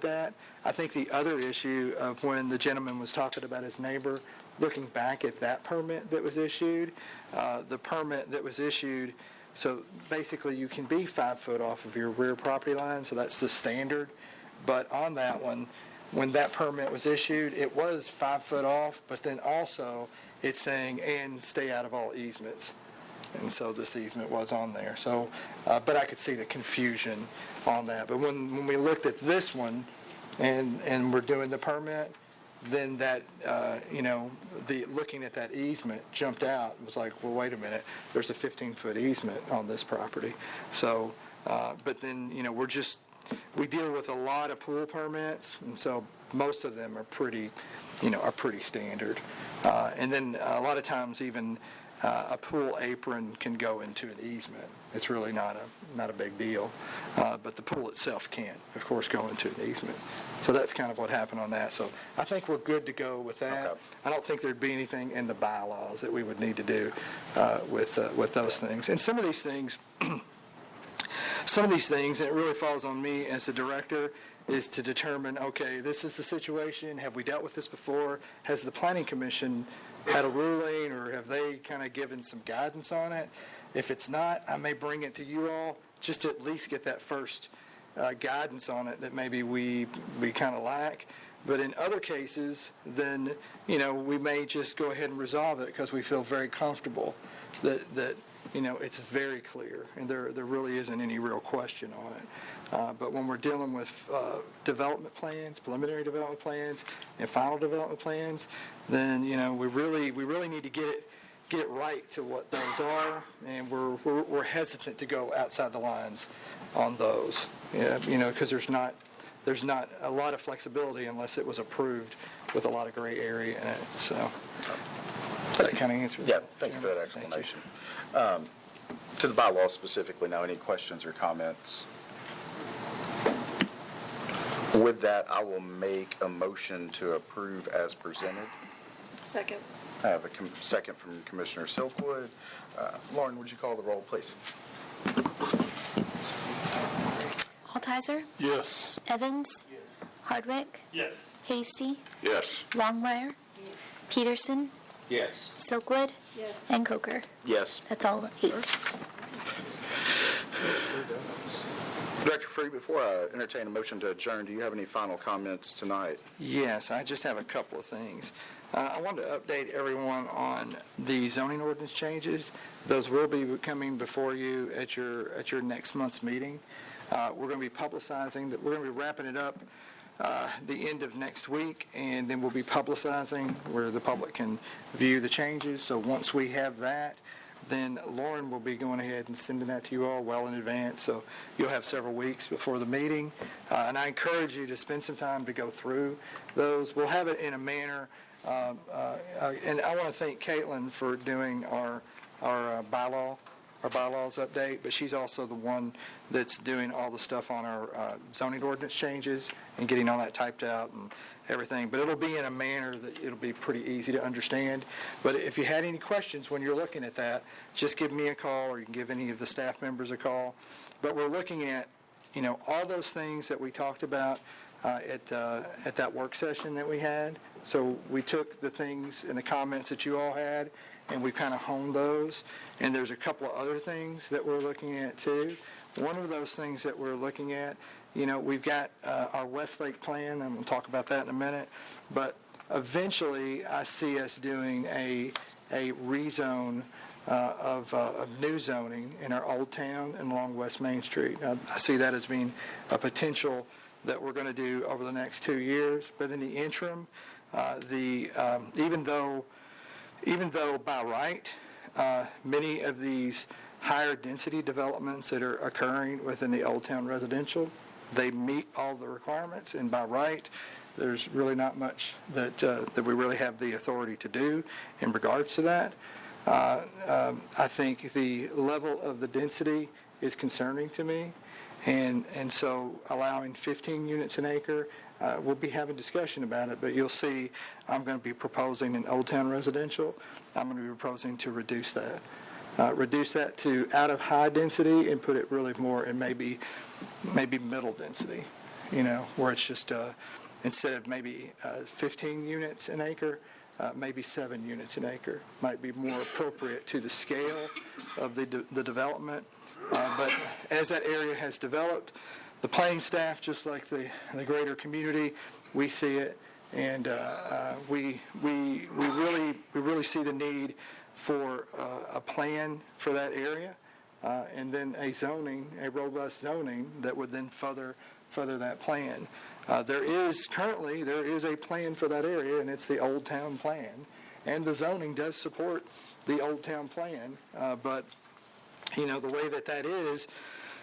that. I think the other issue of when the gentleman was talking about his neighbor, looking back at that permit that was issued, the permit that was issued, so basically you can be 5 foot off of your rear property line, so that's the standard. But on that one, when that permit was issued, it was 5 foot off, but then also it's saying, and stay out of all easements. And so this easement was on there. So, but I could see the confusion on that. But when we looked at this one and we're doing the permit, then that, looking at that easement jumped out and was like, well, wait a minute, there's a 15-foot easement on this property. So, but then, we deal with a lot of pool permits, and so most of them are pretty standard. And then a lot of times even a pool apron can go into an easement. It's really not a big deal. But the pool itself can't, of course, go into an easement. So that's kind of what happened on that. So I think we're good to go with that. Okay. I don't think there'd be anything in the bylaws that we would need to do with those things. And some of these things, and it really falls on me as the director, is to determine, okay, this is the situation. Have we dealt with this before? Has the Planning Commission had a ruling, or have they kind of given some guidance on it? If it's not, I may bring it to you all just to at least get that first guidance on it that maybe we kind of lack. But in other cases, then, we may just go ahead and resolve it because we feel very comfortable that it's very clear and there really isn't any real question on it. But when we're dealing with development plans, preliminary development plans, and final development plans, then we really need to get it right to what those are, and we're hesitant to go outside the lines on those, because there's not a lot of flexibility unless it was approved with a lot of gray area in it. So that kind of answers. Yeah, thank you for that explanation. To the bylaw specifically, now, any questions or comments? With that, I will make a motion to approve as presented. Second. I have a second from Commissioner Silkwood. Lauren, would you call the roll, please? Altizer? Yes. Evans? Yes. Hardwick? Yes. Hasty? Yes. Longmire? Peterson? Yes. Silkwood? Yes. And Coker. Yes. That's all 8. Director Free, before I entertain a motion to adjourn, do you have any final comments tonight? Yes, I just have a couple of things. I wanted to update everyone on the zoning ordinance changes. Those will be coming before you at your next month's meeting. We're going to be publicizing that. We're going to be wrapping it up the end of next week, and then we'll be publicizing where the public can view the changes. So once we have that, then Lauren will be going ahead and sending that to you all well in advance. So you'll have several weeks before the meeting. And I encourage you to spend some time to go through those. We'll have it in a manner. And I want to thank Caitlin for doing our bylaw bylaws update, but she's also the one that's doing all the stuff on our zoning ordinance changes and getting all that typed out and everything. But it'll be in a manner that it'll be pretty easy to understand. But if you had any questions when you're looking at that, just give me a call, or you can give any of the staff members a call. But we're looking at, all those things that we talked about at that work session that we had. So we took the things and the comments that you all had, and we kind of honed those. And there's a couple of other things that we're looking at too. One of those things that we're looking at, we've got our Westlake plan, and I'm going to talk about that in a minute. But eventually, I see us doing a rezone of new zoning in our Old Town and along West Main Street. I see that as being a potential that we're going to do over the next 2 years. But in the interim, even though by right, many of these higher density developments that are occurring within the Old Town residential, they meet all the requirements, and by right, there's really not much that we really have the authority to do in regards to that. I think the level of the density is concerning to me, and so allowing 15 units an acre, we'll be having discussion about it, but you'll see I'm going to be proposing in Old Town residential, I'm going to be proposing to reduce that to out of high density and put it really more in maybe middle density, where it's just instead of maybe 15 units an acre, maybe 7 units an acre might be more appropriate to the scale of the development. But as that area has developed, the planning staff, just like the greater community, we see it, and we really see the need for a plan for that area, and then a robust zoning that would then further that plan. There is a plan for that area, and it's the Old Town plan, and the zoning does support the Old Town plan. But the way that is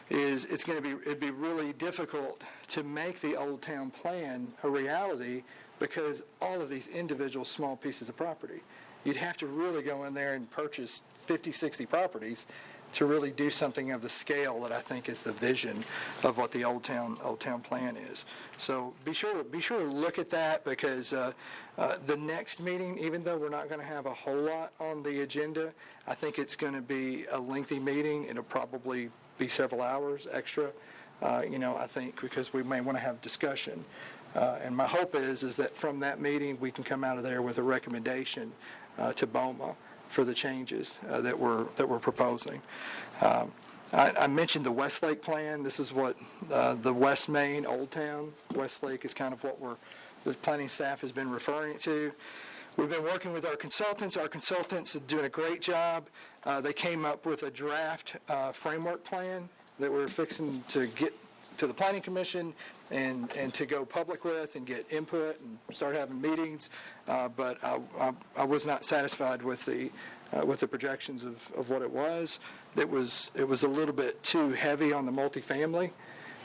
it'd be really difficult to make the Old Town plan a reality because all of these individual small pieces of property. You'd have to really go in there and purchase 50, 60 properties to really do something of the scale that I think is the vision of what the Old Town plan is. So be sure to look at that, because the next meeting, even though we're not going to have a whole lot on the agenda, I think it's going to be a lengthy meeting. It'll probably be several hours extra, I think, because we may want to have discussion. And my hope is that from that meeting we can come out of there with a recommendation to BOMA for the changes that we're proposing. I mentioned the Westlake plan. This is what the West Main Old Town Westlake is kind of what the planning staff has been referring to. We've been working with our consultants. Our consultants are doing a great job. They came up with a draft framework plan that we're fixing to get to the Planning Commission and to go public with and get input and start having meetings. But I was not satisfied with the projections of what it was. It was a little bit too heavy on the multifamily.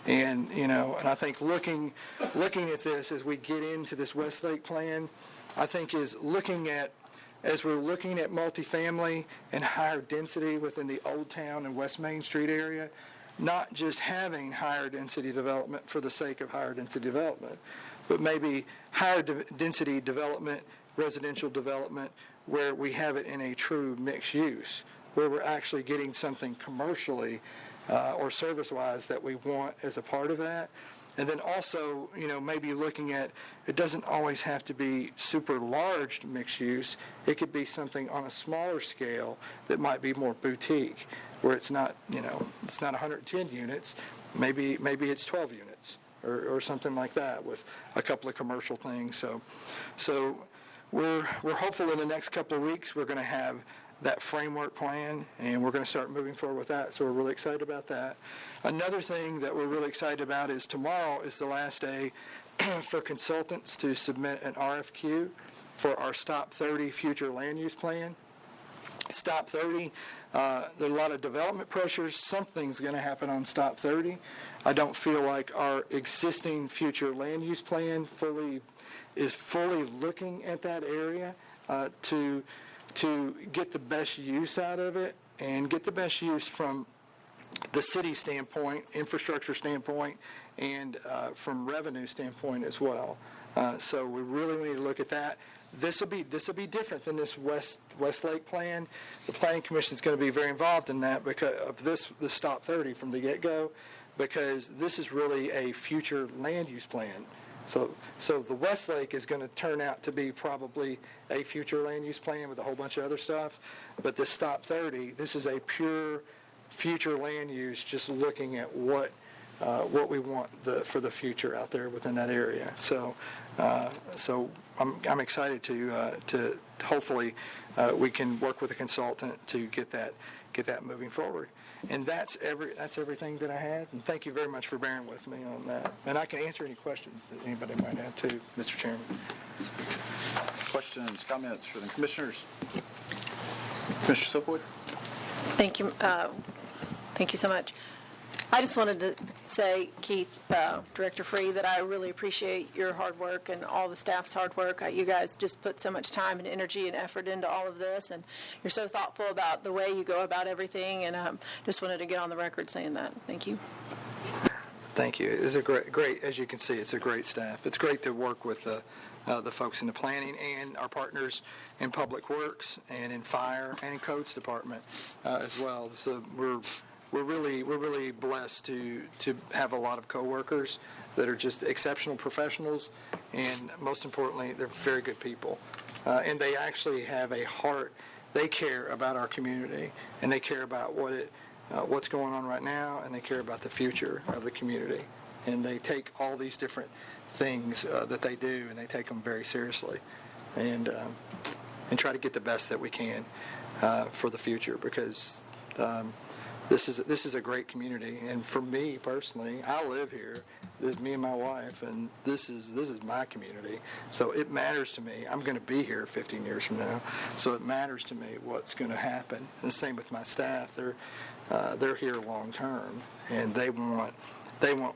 And I think looking at this as we get into this Westlake plan, I think as we're looking at multifamily and higher density within the Old Town and West Main Street area, not just having higher density development for the sake of higher density development, but maybe higher density development, residential development, where we have it in a true mixed use, where we're actually getting something commercially or service-wise that we want as a part of that. And then also, maybe looking at, it doesn't always have to be super large mixed use. It could be something on a smaller scale that might be more boutique, where it's not 110 units. Maybe it's 12 units or something like that with a couple of commercial things. So we're hopeful in the next couple of weeks we're going to have that framework plan, and we're going to start moving forward with that. So we're really excited about that. Another thing that we're really excited about is tomorrow is the last day for consultants to submit an RFQ for our Stop 30 future land use plan. Stop 30, there are a lot of development pressures. Something's going to happen on Stop 30. I don't feel like our existing future land use plan is fully looking at that area to get the best use out of it and get the best use from the city standpoint, infrastructure standpoint, and from revenue standpoint as well. So we really need to look at that. This will be different than this Westlake plan. The Planning Commission is going to be very involved in that because of this Stop 30 from the get-go, because this is really a future land use plan. So the Westlake is going to turn out to be probably a future land use plan with a whole bunch of other stuff. But this Stop 30, this is a pure future land use, just looking at what we want for the future out there within that area. So I'm excited to hopefully we can work with a consultant to get that moving forward. And that's everything that I had. And thank you very much for bearing with me on that. And I can answer any questions that anybody might have too, Mr. Chairman. Questions, comments from the commissioners? Commissioner Silverwood? Thank you. Thank you so much. I just wanted to say, Keith, Director Free, that I really appreciate your hard work and all the staff's hard work. You guys just put so much time and energy and effort into all of this, and you're so thoughtful about the way you go about everything, and just wanted to get on the record saying that. Thank you. Thank you. It's a great, as you can see, it's a great staff. It's great to work with the folks in the planning and our partners in Public Works and in Fire and in Codes Department as well. So we're really blessed to have a lot of coworkers that are just exceptional professionals, and most importantly, they're very good people. And they actually have a heart. They care about our community, and they care about what's going on right now, and they care about the future of the community. And they take all these different things that they do, and they take them very seriously, and try to get the best that we can for the future, because this is a great community. And for me personally, I live here. This is me and my wife, and this is my community. So it matters to me. I'm going to be here 15 years from now, so it matters to me what's going to happen. And the same with my staff. They're here long term, and they want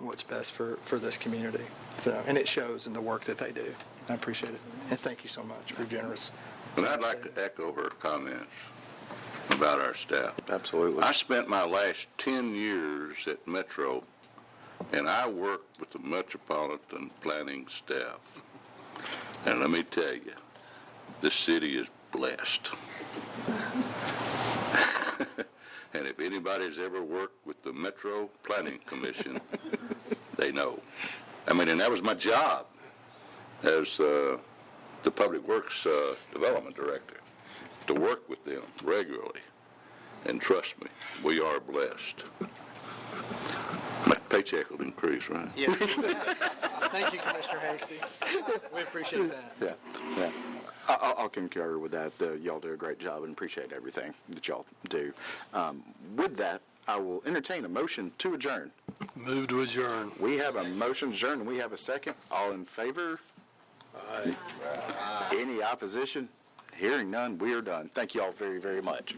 what's best for this community. So, and it shows in the work that they do. I appreciate it, and thank you so much for your generous. And I'd like to echo her comments about our staff. Absolutely. I spent my last 10 years at Metro, and I worked with the Metropolitan Planning staff. And let me tell you, this city is blessed. And if anybody's ever worked with the Metro Planning Commission, they know. I mean, and that was my job as the Public Works Development Director, to work with them regularly. And trust me, we are blessed. My paycheck will increase, right? Yes. Thank you, Commissioner Hasty. We appreciate that. Yeah. I'll concur with that. Y'all do a great job and appreciate everything that y'all do. With that, I will entertain a motion to adjourn. Move to adjourn. We have a motion to adjourn, and we have a second. All in favor? Aye. Any opposition? Hearing none, we are done. Thank you all very, very much.